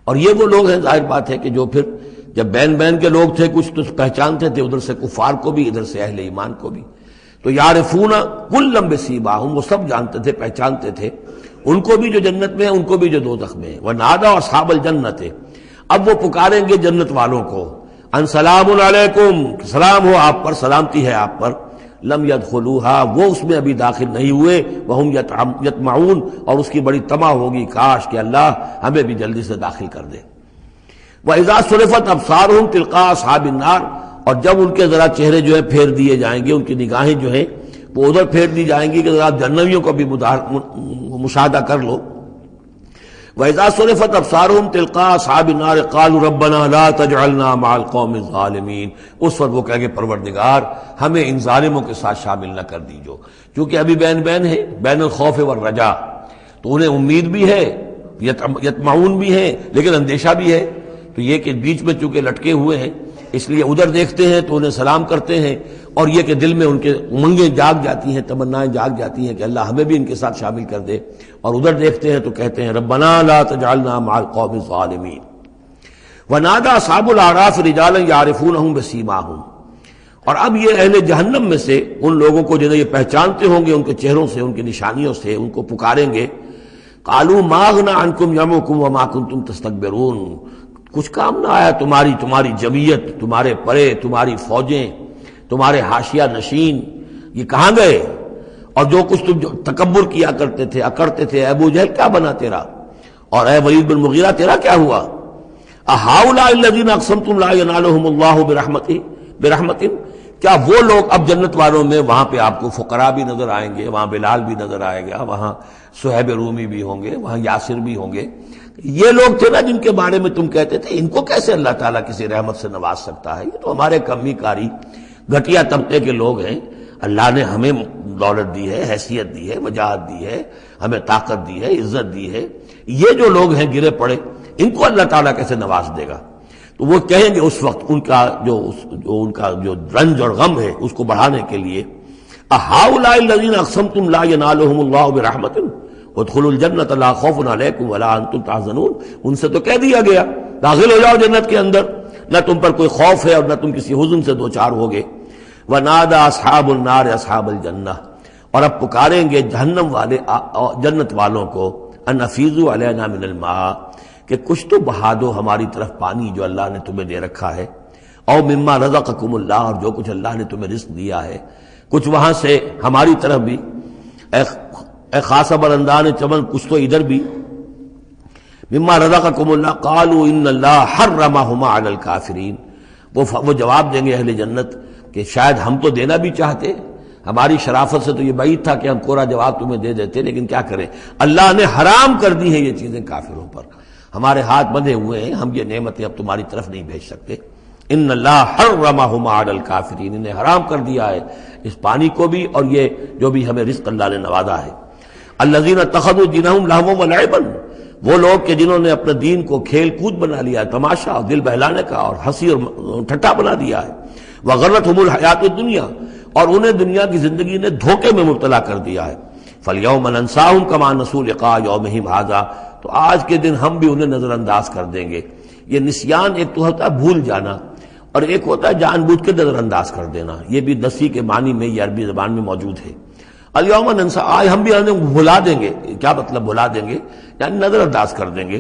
Speaker 1: اور یہ وہ لوگ ہیں، ظاہر بات ہے کہ جو پھر جب بین کے لوگ تھے کچھ تو پہچانتے تھے ادھر سے کفار کو بھی ادھر سے اہل ایمان کو بھی، تو یعرفون کلا بسیماہم، وہ سب جانتے تھے پہچانتے تھے، ان کو بھی جو جنت میں ہے ان کو بھی جو دوزخ میں ہے۔ ونادى اصحاب الجنت، اب وہ پکاریں گے جنت والوں کو، ان سلام علیکم، سلام ہو آپ پر، سلامتی ہے آپ پر، لم يدخلوها، وہ اس میں ابھی داخل نہیں ہوئے، وہم یطمعون، اور اس کی بڑی طمع ہوگی کاش کہ اللہ ہمیں بھی جلدی سے داخل کر دے۔ وَإِذَا صُرِفَتْ أَبْصَارُهُمْ تِلْقَاءَ أَصْحَابِ النَّارِ، اور جب ان کے ذرا چہرے جو ہے پھیر دیے جائیں گے، ان کی نگاہیں جو ہیں وہ ادھر پھیر دی جائیں گی کہ ذرا جہنمیوں کو بھی مشاہدہ کر لو۔ وَإِذَا صُرِفَتْ أَبْصَارُهُمْ تِلْقَاءَ أَصْحَابِ النَّارِ قَالُوا رَبَّنَا لَا تَجْعَلْنَا مَعَ الْقَوْمِ الظَّالِمِينَ۔ اس وقت وہ کہیں گے پروردگار ہمیں ان ظالموں کے ساتھ شامل نہ کر دیجو، کیونکہ ابھی بین ہے، بین الخوف والرجا، تو انہیں امید بھی ہے، یطمعون بھی ہے، لیکن اندیشہ بھی ہے، تو یہ کہ بیچ میں چونکہ لٹکے ہوئے ہیں اس لیے ادھر دیکھتے ہیں تو انہیں سلام کرتے ہیں، اور یہ کہ دل میں ان کے امنگیں جاگ جاتی ہیں، تمنائیں جاگ جاتی ہیں کہ اللہ ہمیں بھی ان کے ساتھ شامل کر دے، اور ادھر دیکھتے ہیں تو کہتے ہیں ربنا لا تجعلنا مع القوم الظالمین۔ ونادى اصحاب الاعراف رجالا يعرفونهم بسيماهم، اور اب یہ اہل جہنم میں سے ان لوگوں کو جنہیں یہ پہچانتے ہوں گے ان کے چہروں سے، ان کی نشانیوں سے، ان کو پکاریں گے، قالوا ما اغنى عنكم جمعكم وما كنتم تستكبرون، کچھ کام نہ آیا تمہاری جمعیت، تمہارے پرے، تمہاری فوجیں، تمہارے حاشیہ نشین، یہ کہاں گئے؟ اور جو کچھ تم جو تکبر کیا کرتے تھے، اکڑتے تھے، اے ابو جہل کیا بنا تیرا، اور اے ولید بن مغیرہ تیرا کیا ہوا؟ اہؤلاء الذین اقسمتم لا ینالهم اللہ برحمت، کیا وہ لوگ اب جنت والوں میں وہاں پہ آپ کو فقراء بھی نظر آئیں گے، وہاں بلال بھی نظر آئے گا، وہاں صہیب رومی بھی ہوں گے، وہاں یاسر بھی ہوں گے، یہ لوگ تھے نا جن کے بارے میں تم کہتے تھے ان کو کیسے اللہ تعالیٰ کسی رحمت سے نواز سکتا ہے، یہ تو ہمارے کمی کاری گھٹیا طبقے کے لوگ ہیں، اللہ نے ہمیں دولت دی ہے، حیثیت دی ہے، وجاہت دی ہے، ہمیں طاقت دی ہے، عزت دی ہے، یہ جو لوگ ہیں گرے پڑے ان کو اللہ تعالیٰ کیسے نواز دے گا؟ تو وہ کہیں گے اس وقت ان کا جو رنج اور غم ہے اس کو بڑھانے کے لیے، اہؤلاء الذین اقسمتم لا ینالهم اللہ برحمت ادخلوا الجنۃ لا خوف علیکم ولا انتم تحزنون، ان سے تو کہہ دیا گیا داخل ہو جاؤ جنت کے اندر، نہ تم پر کوئی خوف ہے اور نہ تم کسی حزن سے دوچار ہوگے۔ ونادى اصحاب النار اصحاب الجنہ، اور اب پکاریں گے جہنم والے جنت والوں کو، ان افیضوا علینا من الماء، کہ کچھ تو بہا دو ہماری طرف پانی جو اللہ نے تمہیں دے رکھا ہے، او مما رزقکم اللہ، اور جو کچھ اللہ نے تمہیں رزق دیا ہے کچھ وہاں سے ہماری طرف بھی، اے خاص برندان چمن کچھ تو ادھر بھی، مما رزقکم اللہ، قالوا ان اللہ حرمہما علی الکافرین، وہ جواب دیں گے اہل جنت کہ شاید ہم تو دینا بھی چاہتے، ہماری شرافت سے تو یہ بعید تھا کہ ہم کوڑا جواب تمہیں دے دیتے، لیکن کیا کریں، اللہ نے حرام کر دی ہیں یہ چیزیں کافروں پر، ہمارے ہاتھ بندھے ہوئے ہیں، ہم یہ نعمتیں اب تمہاری طرف نہیں بھیج سکتے۔ ان اللہ حرمہما علی الکافرین، انہیں حرام کر دیا ہے اس پانی کو بھی اور یہ جو بھی ہمیں رزق اللہ نے نوازا ہے۔ الذین اتخذوا دینہم لہوا ولعبا، وہ لوگ کہ جنہوں نے اپنے دین کو کھیل کود بنا لیا ہے، تماشا اور دل بہلانے کا اور ہنسی اور ٹھٹا بنا دیا ہے، وغرتہم الحیات الدنیا، اور انہیں دنیا کی زندگی نے دھوکے میں مبتلا کر دیا ہے۔ فالیوم ننساہم کما نسوا لقاء یومہم ھذا، تو آج کے دن ہم بھی انہیں نظر انداز کر دیں گے۔ یہ نسیان ایک تو ہوتا ہے بھول جانا، اور ایک ہوتا ہے جان بوجھ کے نظر انداز کر دینا، یہ بھی نسی کے معنی میں یہ عربی زبان میں موجود ہے۔ الیوم ننسا، آج ہم بھی انہیں بھلا دیں گے، کیا مطلب بھلا دیں گے؟ یعنی نظر انداز کر دیں گے،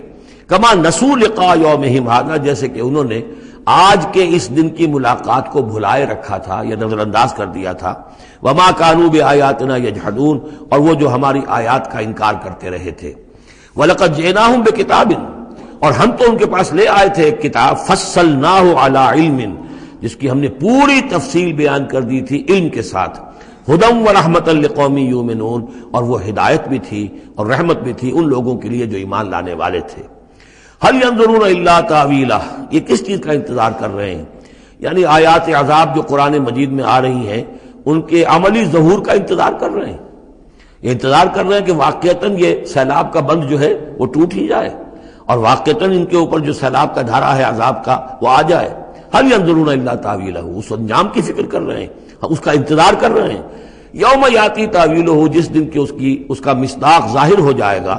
Speaker 1: کما نسوا لقاء یومہم ھذا، جیسے کہ انہوں نے آج کے اس دن کی ملاقات کو بھلائے رکھا تھا یا نظر انداز کر دیا تھا۔ وما كانوا بآیاتنا یجحدون، اور وہ جو ہماری آیات کا انکار کرتے رہے تھے۔ وَلَقَدْ جِئْنَاهُمْ بِكِتَابٍ، اور ہم تو ان کے پاس لے آئے تھے ایک کتاب، فَصَّلْنَاهُ عَلَىٰ عِلْمٍ، جس کی ہم نے پوری تفصیل بیان کر دی تھی علم کے ساتھ، هُدًى وَرَحْمَةً لِقَوْمٍ يُؤْمِنُونَ، اور وہ ہدایت بھی تھی اور رحمت بھی تھی ان لوگوں کے لیے جو ایمان لانے والے تھے۔ هَلْ يَنظُرُونَ إِلَّا تَأْوِيلَهُ، یہ کس چیز کا انتظار کر رہے ہیں؟ یعنی آیات عذاب جو قرآن مجید میں آ رہی ہیں ان کے عملی ظہور کا انتظار کر رہے ہیں، یہ انتظار کر رہے ہیں کہ واقعتاً یہ سیلاب کا بند جو ہے وہ ٹوٹ ہی جائے، اور واقعتاً ان کے اوپر جو سیلاب کا دھارا ہے عذاب کا وہ آ جائے۔ هل ينظرون الا تاویلہ، اس انجام کی فکر کر رہے ہیں، اس کا انتظار کر رہے ہیں۔ یوم یاتی تاویلہ، جس دن کہ اس کا مصداق ظاہر ہو جائے گا۔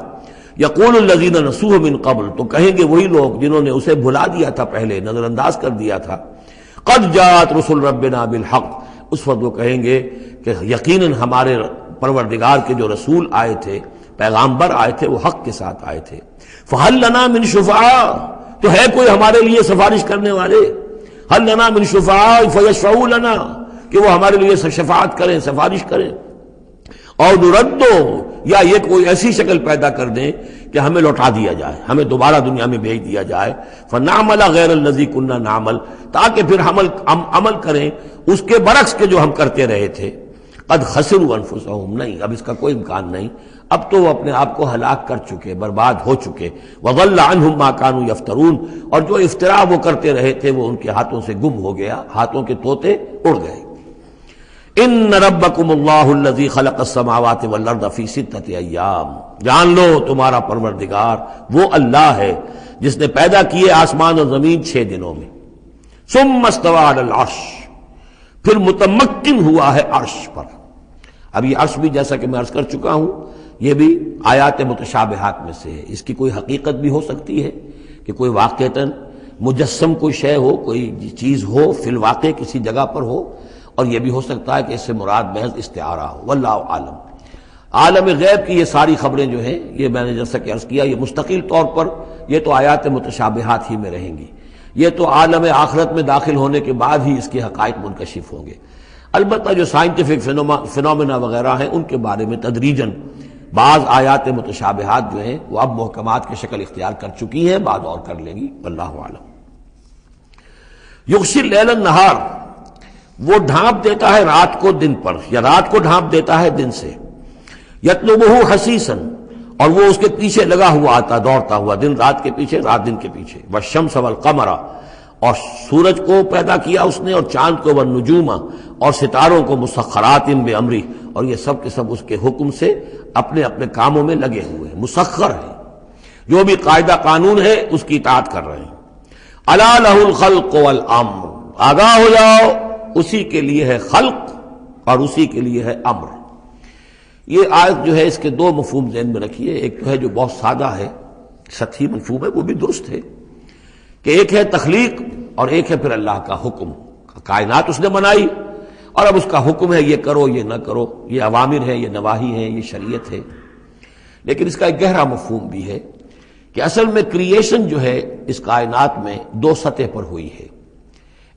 Speaker 1: یقول الذین نسوہ من قبل، تو کہیں گے وہی لوگ جنہوں نے اسے بھلا دیا تھا پہلے، نظر انداز کر دیا تھا، قد جاءت رسل ربنا بالحق، اس وقت وہ کہیں گے کہ یقیناً ہمارے پروردگار کے جو رسول آئے تھے، پیغامبر آئے تھے، وہ حق کے ساتھ آئے تھے۔ فہل لنا من شفعاء، تو ہے کوئی ہمارے لیے سفارش کرنے والے؟ ہل لنا من شفعاء فیشفعوا لنا، کہ وہ ہمارے لیے شفاعت کریں، سفارش کریں۔ اور نردو، یا یہ کوئی ایسی شکل پیدا کر دیں کہ ہمیں لوٹا دیا جائے، ہمیں دوبارہ دنیا میں بھیج دیا جائے، فنعمل غیر الذی کنا نعمل، تاکہ پھر ہم عمل کریں اس کے برعکس کے جو ہم کرتے رہے تھے۔ قد خسروا انفسهم، نہیں اب اس کا کوئی امکان نہیں، اب تو وہ اپنے آپ کو ہلاک کر چکے، برباد ہو چکے. وضل عنہم ما كانوا یفترون، اور جو افتراء وہ کرتے رہے تھے وہ ان کے ہاتھوں سے گم ہو گیا، ہاتھوں کے طوطے اڑ گئے. ان ربکم اللہ الذی خلق السماوات والارض فی ستۃ ایام، جان لو تمہارا پروردگار وہ اللہ ہے جس نے پیدا کیے آسمان اور زمین 6 دنوں میں. ثم استوى علی العرش، پھر متمکن ہوا ہے عرش پر. اب یہ عرش بھی جیسا کہ میں عرض کر چکا ہوں یہ بھی آیات متشابہات میں سے ہے. اس کی کوئی حقیقت بھی ہو سکتی ہے کہ کوئی واقعتاً مجسم کوئی شے ہو، کوئی چیز ہو فی الواقع کسی جگہ پر ہو، اور یہ بھی ہو سکتا ہے کہ اس سے مراد محض استعارہ ہو. واللہ عالم. عالم غیب کی یہ ساری خبریں جو ہیں، یہ میں نے جیسا کہ عرض کیا یہ مستقل طور پر یہ تو آیات متشابہات ہی میں رہیں گی. یہ تو عالم آخرت میں داخل ہونے کے بعد ہی اس کے حقائق منکشف ہوں گے. البتہ جو سائنٹیفک فینومینا وغیرہ ہیں ان کے بارے میں تدریجاً بعض آیات متشابہات جو ہیں وہ اب محکمات کی شکل اختیار کر چکی ہیں، بعد اور کر لیں گی. واللہ عالم. یغشی اللیل النہار، وہ ڈھانپ دیتا ہے رات کو دن پر، یا رات کو ڈھانپ دیتا ہے دن سے. یطلبہ حثیثاً، اور وہ اس کے پیچھے لگا ہوا آتا، دوڑتا ہوا، دن رات کے پیچھے رات دن کے پیچھے. والشمس والقمر، اور سورج کو پیدا کیا اس نے اور چاند کو، والنجوم، اور ستاروں کو، مسخرات بامرہ، اور یہ سب کے سب اس کے حکم سے اپنے اپنے کاموں میں لگے ہوئے ہیں، مسخر ہیں. جو بھی قاعدہ قانون ہے اس کی اطاعت کر رہے ہیں. الا لہ الخلق والامر، آگاہ ہو جاؤ اسی کے لیے ہے خلق اور اسی کے لیے ہے امر. یہ آیت جو ہے اس کے 2 مفہوم ذہن میں رکھیے. ایک تو ہے جو بہت سادہ ہے، سطحی مفہوم ہے، وہ بھی درست ہے کہ ایک ہے تخلیق اور ایک ہے پھر اللہ کا حکم. کائنات اس نے بنائی اور اب اس کا حکم ہے یہ کرو یہ نہ کرو، یہ اوامر ہے، یہ نواہی ہے، یہ شریعت ہے. لیکن اس کا ایک گہرا مفہوم بھی ہے کہ اصل میں کریشن جو ہے اس کائنات میں 2 سطح پر ہوئی ہے.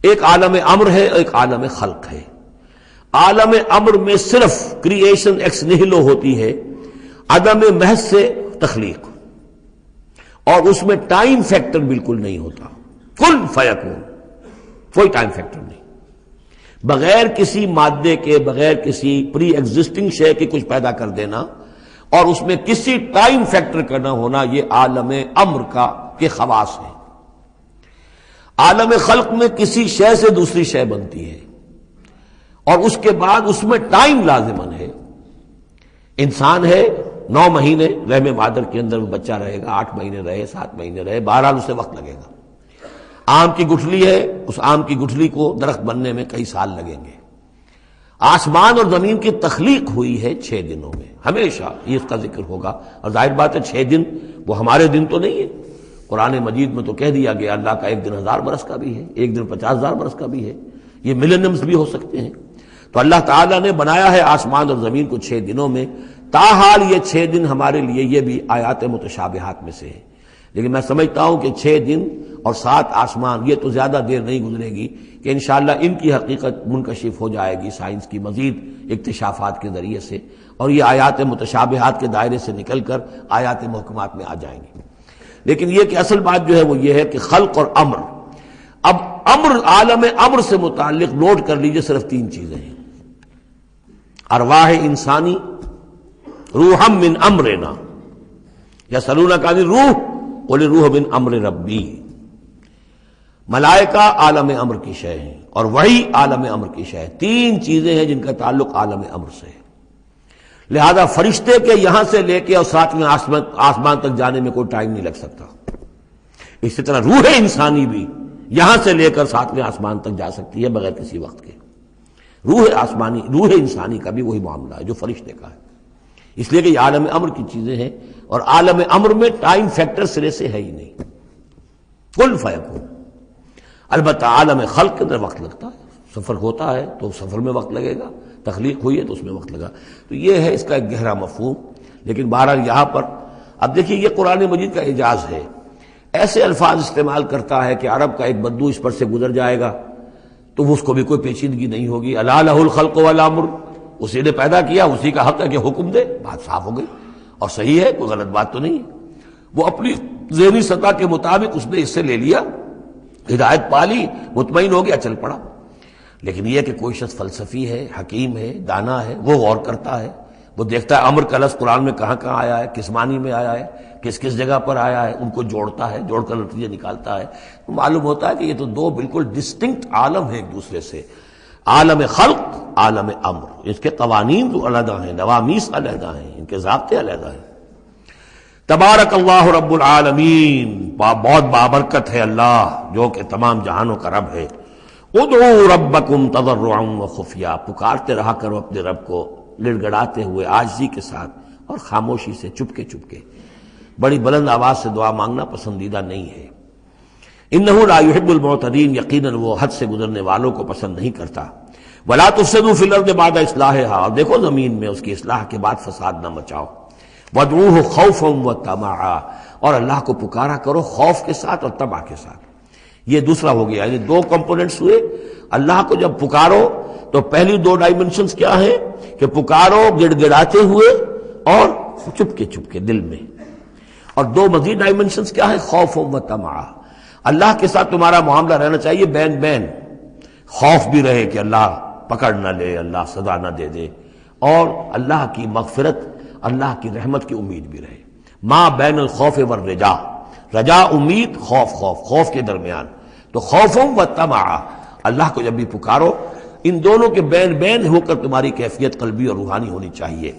Speaker 1: ایک عالم امر ہے، ایک عالم خلق ہے. عالم امر میں صرف کریشن ایکس نہلو ہوتی ہے، عدم محض سے تخلیق، اور اس میں ٹائم فیکٹر بالکل نہیں ہوتا. کن فیکون، کوئی ٹائم فیکٹر نہیں. بغیر کسی مادے کے، بغیر کسی پری ایگزسٹنگ شے کے کچھ پیدا کر دینا اور اس میں کسی ٹائم فیکٹر کا نہ ہونا، یہ عالم امر کے خواص ہے. عالم خلق میں کسی شے سے دوسری شے بنتی ہے اور اس کے بعد اس میں ٹائم لازمن ہے. انسان ہے 9 مہینے رحم مادر کے اندر وہ بچہ رہے گا، 8 مہینے رہے، 7 مہینے رہے، بہرحال اسے وقت لگے گا. آم کی گٹھلی ہے، اس آم کی گٹھلی کو درخت بننے میں کئی سال لگیں گے. آسمان اور زمین کی تخلیق ہوئی ہے 6 دنوں میں. ہمیشہ یہ اس کا ذکر ہوگا، اور ظاہر بات ہے 6 دن وہ ہمارے دن تو نہیں ہے. قرآن مجید میں تو کہہ دیا گیا اللہ کا ایک دن 1000 برس کا بھی ہے، ایک دن 50,000 برس کا بھی ہے، یہ ملینمز بھی ہو سکتے ہیں. تو اللہ تعالیٰ نے بنایا ہے آسمان اور زمین کو 6 دنوں میں. تاحال یہ 6 دن ہمارے لیے یہ بھی آیات متشابہات میں سے ہے. لیکن میں سمجھتا ہوں کہ 6 دن اور 7 آسمان یہ تو زیادہ دیر نہیں گزرے گی کہ انشاءاللہ ان کی حقیقت منکشف ہو جائے گی سائنس کی مزید اکتشافات کے ذریعے سے، اور یہ آیات متشابہات کے دائرے سے نکل کر آیات محکمات میں آ جائیں گی. لیکن یہ کہ اصل بات جو ہے وہ یہ ہے کہ خلق اور امر. اب امر، عالم امر سے متعلق نوٹ کر لیجئے صرف 3 چیزیں ہیں. ارواح انسانی، روحم من امرنا، یسألونک عن الروح قل الروح من امر ربی. ملائکہ عالم امر کی شے ہیں اور وحی عالم امر کی شے ہے. 3 چیزیں ہیں جن کا تعلق عالم امر سے ہے. لہذا فرشتے کے یہاں سے لے کے اور 7ویں آسمان تک جانے میں کوئی ٹائم نہیں لگ سکتا. اسی طرح روح انسانی بھی یہاں سے لے کر 7ویں آسمان تک جا سکتی ہے بغیر کسی وقت کے. روح انسانی کا بھی وہی معاملہ ہے جو فرشتے کا ہے. اس لیے کہ یہ عالم امر کی چیزیں ہیں اور عالم امر میں ٹائم فیکٹر سرے سے ہے ہی نہیں. کن فیکون. البتہ عالم خلق کے اندر وقت لگتا ہے، سفر ہوتا ہے تو سفر میں وقت لگے گا، تخلیق ہوئی ہے تو اس میں وقت لگا. تو یہ ہے اس کا ایک گہرا مفہوم. لیکن بہرحال یہاں پر اب دیکھیے یہ قرآن مجید کا اعجاز ہے. ایسے الفاظ استعمال کرتا ہے کہ عرب کا ایک بدو اس پر سے گزر جائے گا تو اس کو بھی کوئی پیچیدگی نہیں ہوگی. الا لہ الخلق والامر، اسی نے پیدا کیا، اسی کا حق ہے کہ حکم دے. بات صاف ہو گئی اور صحیح ہے، کوئی غلط بات تو نہیں ہے. وہ اپنی ذہنی سطح کے مطابق اس نے اس سے لے لیا، ہدایت پالی، مطمئن ہو گیا، چل پڑا. لیکن یہ کہ کوئی شخص فلسفی ہے، حکیم ہے، دانا ہے، وہ غور کرتا ہے، وہ دیکھتا ہے امر کا لفظ قرآن میں کہاں کہاں آیا ہے، کس معنی میں آیا ہے، کس کس جگہ پر آیا ہے، ان کو جوڑتا ہے، جوڑ کر نتیجے نکالتا ہے، تو معلوم ہوتا ہے کہ یہ تو دو بالکل ڈسٹنکٹ عالم ہیں ایک دوسرے سے، عالم خلق، عالم امر۔ اس کے قوانین تو علیحدہ ہیں، نوامیس علیحدہ ہیں، ان کے ضابطے علیحدہ ہیں۔ تبارک اللہ رب العالمین، بہت بابرکت ہے اللہ جو کہ تمام جہانوں کا رب ہے۔ ادعوا ربکم تضرعا وخفیا، پکارتے رہا کرو اپنے رب کو گڑ گڑاتے ہوئے، عاجزی کے ساتھ اور خاموشی سے، چپکے چپکے۔ بڑی بلند آواز سے دعا مانگنا پسندیدہ نہیں ہے۔ انہ لا یحب المعتدین، یقیناً وہ حد سے گزرنے والوں کو پسند نہیں کرتا۔ ولا تفسدوا فی الارض بعد اصلاحها، اور دیکھو زمین میں اس کی اصلاح کے بعد فساد نہ مچاؤ۔ وادعوہ خوفا وطمعا، اور اللہ کو پکارا کرو خوف کے ساتھ اور طمع کے ساتھ۔ یہ دوسرا ہو گیا، یعنی دو کمپوننٹس ہوئے۔ اللہ کو جب پکارو تو پہلی دو ڈائمنشنز کیا ہیں کہ پکارو گڑ گڑاتے ہوئے اور چپکے چپکے دل میں، اور دو مزید ڈائمنشنز کیا ہیں، خوف و طمع۔ اللہ کے ساتھ تمہارا معاملہ رہنا چاہیے بین بین، خوف بھی رہے کہ اللہ پکڑ نہ لے، اللہ سزا نہ دے دے، اور اللہ کی مغفرت، اللہ کی رحمت کی امید بھی رہے۔ ما بین الخوف والرجا، رجا امید، خوف خوف کے درمیان، تو خوف و طمع۔ اللہ کو جب بھی پکارو ان دونوں کے بین بین ہو کر تمہاری کیفیت قلبی اور روحانی ہونی چاہیے۔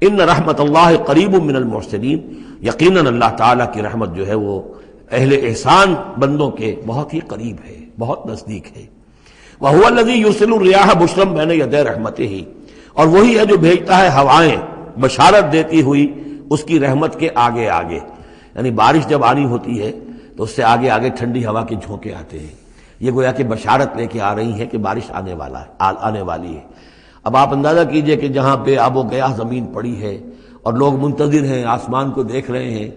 Speaker 1: ان رحمت اللہ قریب من المحسنین، یقیناً اللہ تعالیٰ کی رحمت جو ہے وہ اہل احسان بندوں کے بہت ہی قریب ہے، بہت نزدیک ہے۔ وَهُوَ الَّذِي يُرْسِلُ الرِّيَاحَ بُشْرًا بَيْنَ يَدَيْ رَحْمَتِهِ، اور وہی ہے جو بھیجتا ہے ہوائیں بشارت دیتی ہوئی اس کی رحمت کے آگے آگے، یعنی بارش جب آنی ہوتی ہے تو اس سے آگے آگے ٹھنڈی ہوا کے جھونکے آتے ہیں، یہ گویا کہ بشارت لے کے آ رہی ہے کہ بارش آنے والی ہے۔ اب آپ اندازہ کیجئے کہ جہاں بے آب و گیا زمین پڑی ہے اور لوگ منتظر ہیں، آسمان کو دیکھ رہے ہیں،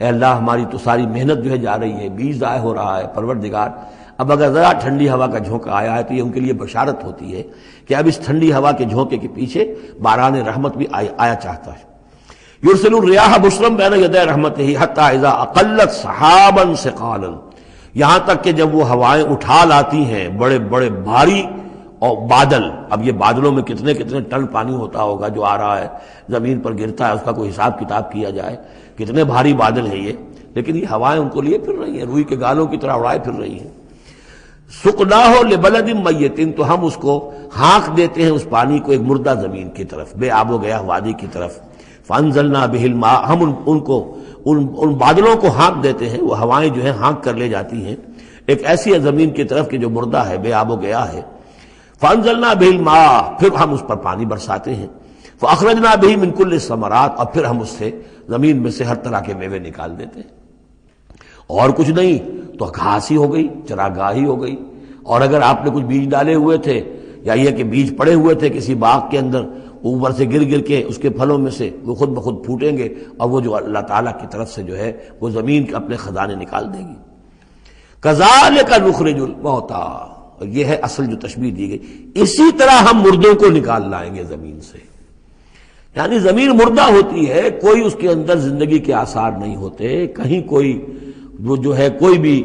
Speaker 1: اے اللہ ہماری تو ساری محنت جو ہے جا رہی ہے، بیج ضائع ہو رہا ہے، پروردگار اب اگر ذرا ٹھنڈی ہوا کا جھونکا آیا ہے تو یہ ان کے لیے بشارت ہوتی ہے کہ اب اس ٹھنڈی ہوا کے جھونکے کے پیچھے باران رحمت بھی آیا چاہتا ہے۔ یرسل الریاح بشرا بین یدی رحمتہ حتی اذا اقلت سحابا ثقالا، یہاں تک کہ جب وہ ہوائیں اٹھا لاتی ہیں بڑے بڑے بھاری اور بادل، اب یہ بادلوں میں کتنے کتنے ٹن پانی ہوتا ہوگا جو آ رہا ہے زمین پر گرتا ہے، اس کا کوئی حساب کتاب کیا جائے کتنے بھاری بادل ہیں یہ، لیکن یہ ہوائیں ان کو لیے پھر رہی ہیں، روئی کے گالوں کی طرح اڑائے پھر رہی ہیں۔ سقناہ لبلد میت، تو ہم اس کو ہانک دیتے ہیں اس پانی کو ایک مردہ زمین کی طرف، بے آب و گیا وادی کی طرف۔ فانزلنا بہ الماء، ہم ان بادلوں کو ہانک دیتے ہیں، وہ ہوائیں جو ہیں ہانک کر لے جاتی ہیں ایک ایسی زمین کی طرف کہ جو مردہ ہے، بے آب و گیا ہے۔ فانزلنا بہ الماء، پھر ہم اس پر پانی برساتے ہیں۔ فاخرجنا بہ من کل الثمرات، اور پھر ہم اس سے زمین میں سے ہر طرح کے میوے نکال دیتے ہیں۔ اور کچھ نہیں تو گھاس ہی ہو گئی، چراگاہی ہو گئی، اور اگر آپ نے کچھ بیج ڈالے ہوئے تھے یا یہ کہ بیج پڑے ہوئے تھے کسی باغ کے اندر، اوپر سے گر گر کے اس کے پھلوں میں سے وہ خود بخود پھوٹیں گے، اور وہ جو اللہ تعالیٰ کی طرف سے جو ہے وہ زمین کے اپنے خزانے نکال دے گی۔ کذالک نخرج الموتیٰ، اور یہ ہے اصل جو تشبیہ دی گئی، اسی طرح ہم مردوں کو نکال لائیں گے زمین سے۔ یعنی زمین مردہ ہوتی ہے، کوئی اس کے اندر زندگی کے آثار نہیں ہوتے، کہیں کوئی وہ جو ہے کوئی بھی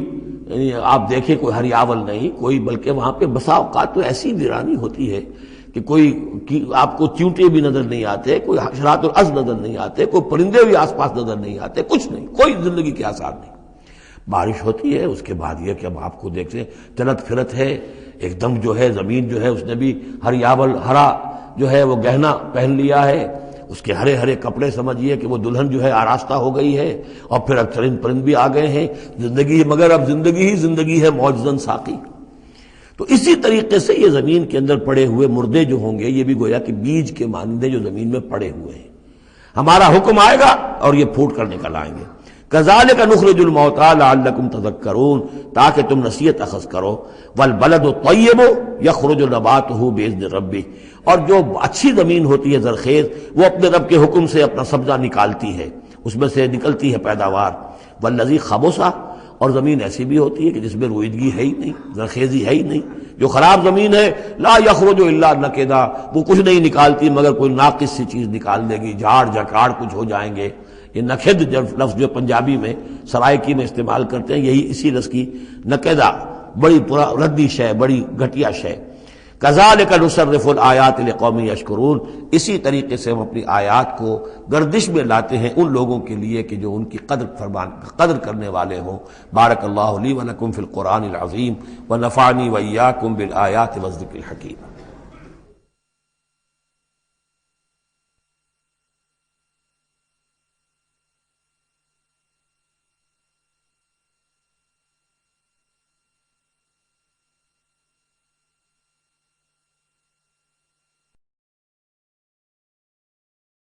Speaker 1: آپ دیکھیں کوئی ہریاول نہیں کوئی، بلکہ وہاں پہ بسا اوقات تو ایسی ویرانی ہوتی ہے کہ کوئی آپ کو چیونٹے بھی نظر نہیں آتے، کوئی حشرات الارض نظر نہیں آتے، کوئی پرندے بھی آس پاس نظر نہیں آتے، کچھ نہیں، کوئی زندگی کے آثار نہیں۔ بارش ہوتی ہے، اس کے بعد یہ کہ اب آپ کو دیکھتے ہیں چلت پھرت ہے، ایک دم جو ہے زمین جو ہے اس نے بھی ہریاول ہرا جو ہے وہ گہنا پہن لیا ہے، اس کے ہرے ہرے کپڑے سمجھیے کہ وہ دلہن جو ہے آراستہ ہو گئی ہے، اور پھر اب چرند پرند بھی آ گئے ہیں، زندگی، مگر اب زندگی ہی زندگی ہے معجزاً ساقی۔ تو اسی طریقے سے یہ زمین کے اندر پڑے ہوئے مردے جو ہوں گے، یہ بھی گویا کہ بیج کے مانندے جو زمین میں پڑے ہوئے ہیں، ہمارا حکم آئے گا اور یہ پھوٹ کر نکل آئیں گے۔ کذالک نخرج الموتیٰ لعلکم تذکرون، تاکہ تم نصیحت اخذ کرو۔ والبلد الطیب یخرج نباتہ باذن ربہ، اور جو اچھی زمین ہوتی ہے زرخیز، وہ اپنے رب کے حکم سے اپنا سبزہ نکالتی ہے، اس میں سے نکلتی ہے پیداوار۔ والذی خبث، اور زمین ایسی بھی ہوتی ہے کہ جس میں روئیدگی ہے ہی نہیں، زرخیزی ہے ہی نہیں، جو خراب زمین ہے لا یخرج الا نکدا، وہ کچھ نہیں نکالتی مگر کوئی ناقص سی چیز نکال دے گی، جھاڑ جھکاڑ کچھ ہو جائیں گے۔ یہ نکد لفظ جو پنجابی میں سرائکی میں استعمال کرتے ہیں، یہی اسی لفظ کی نکدہ، بڑی ردی شے، بڑی گھٹیا شے۔ کذالک نصرف الآیات لقوم یشکرون، اسی طریقے سے ہم اپنی آیات کو گردش میں لاتے ہیں ان لوگوں کے لیے کہ جو ان کی قدر کرنے والے ہوں۔ بارک اللہ لی ولکم فی القرآن العظیم ونفعنی وإیاکم بالآیات والذکر الحکیم۔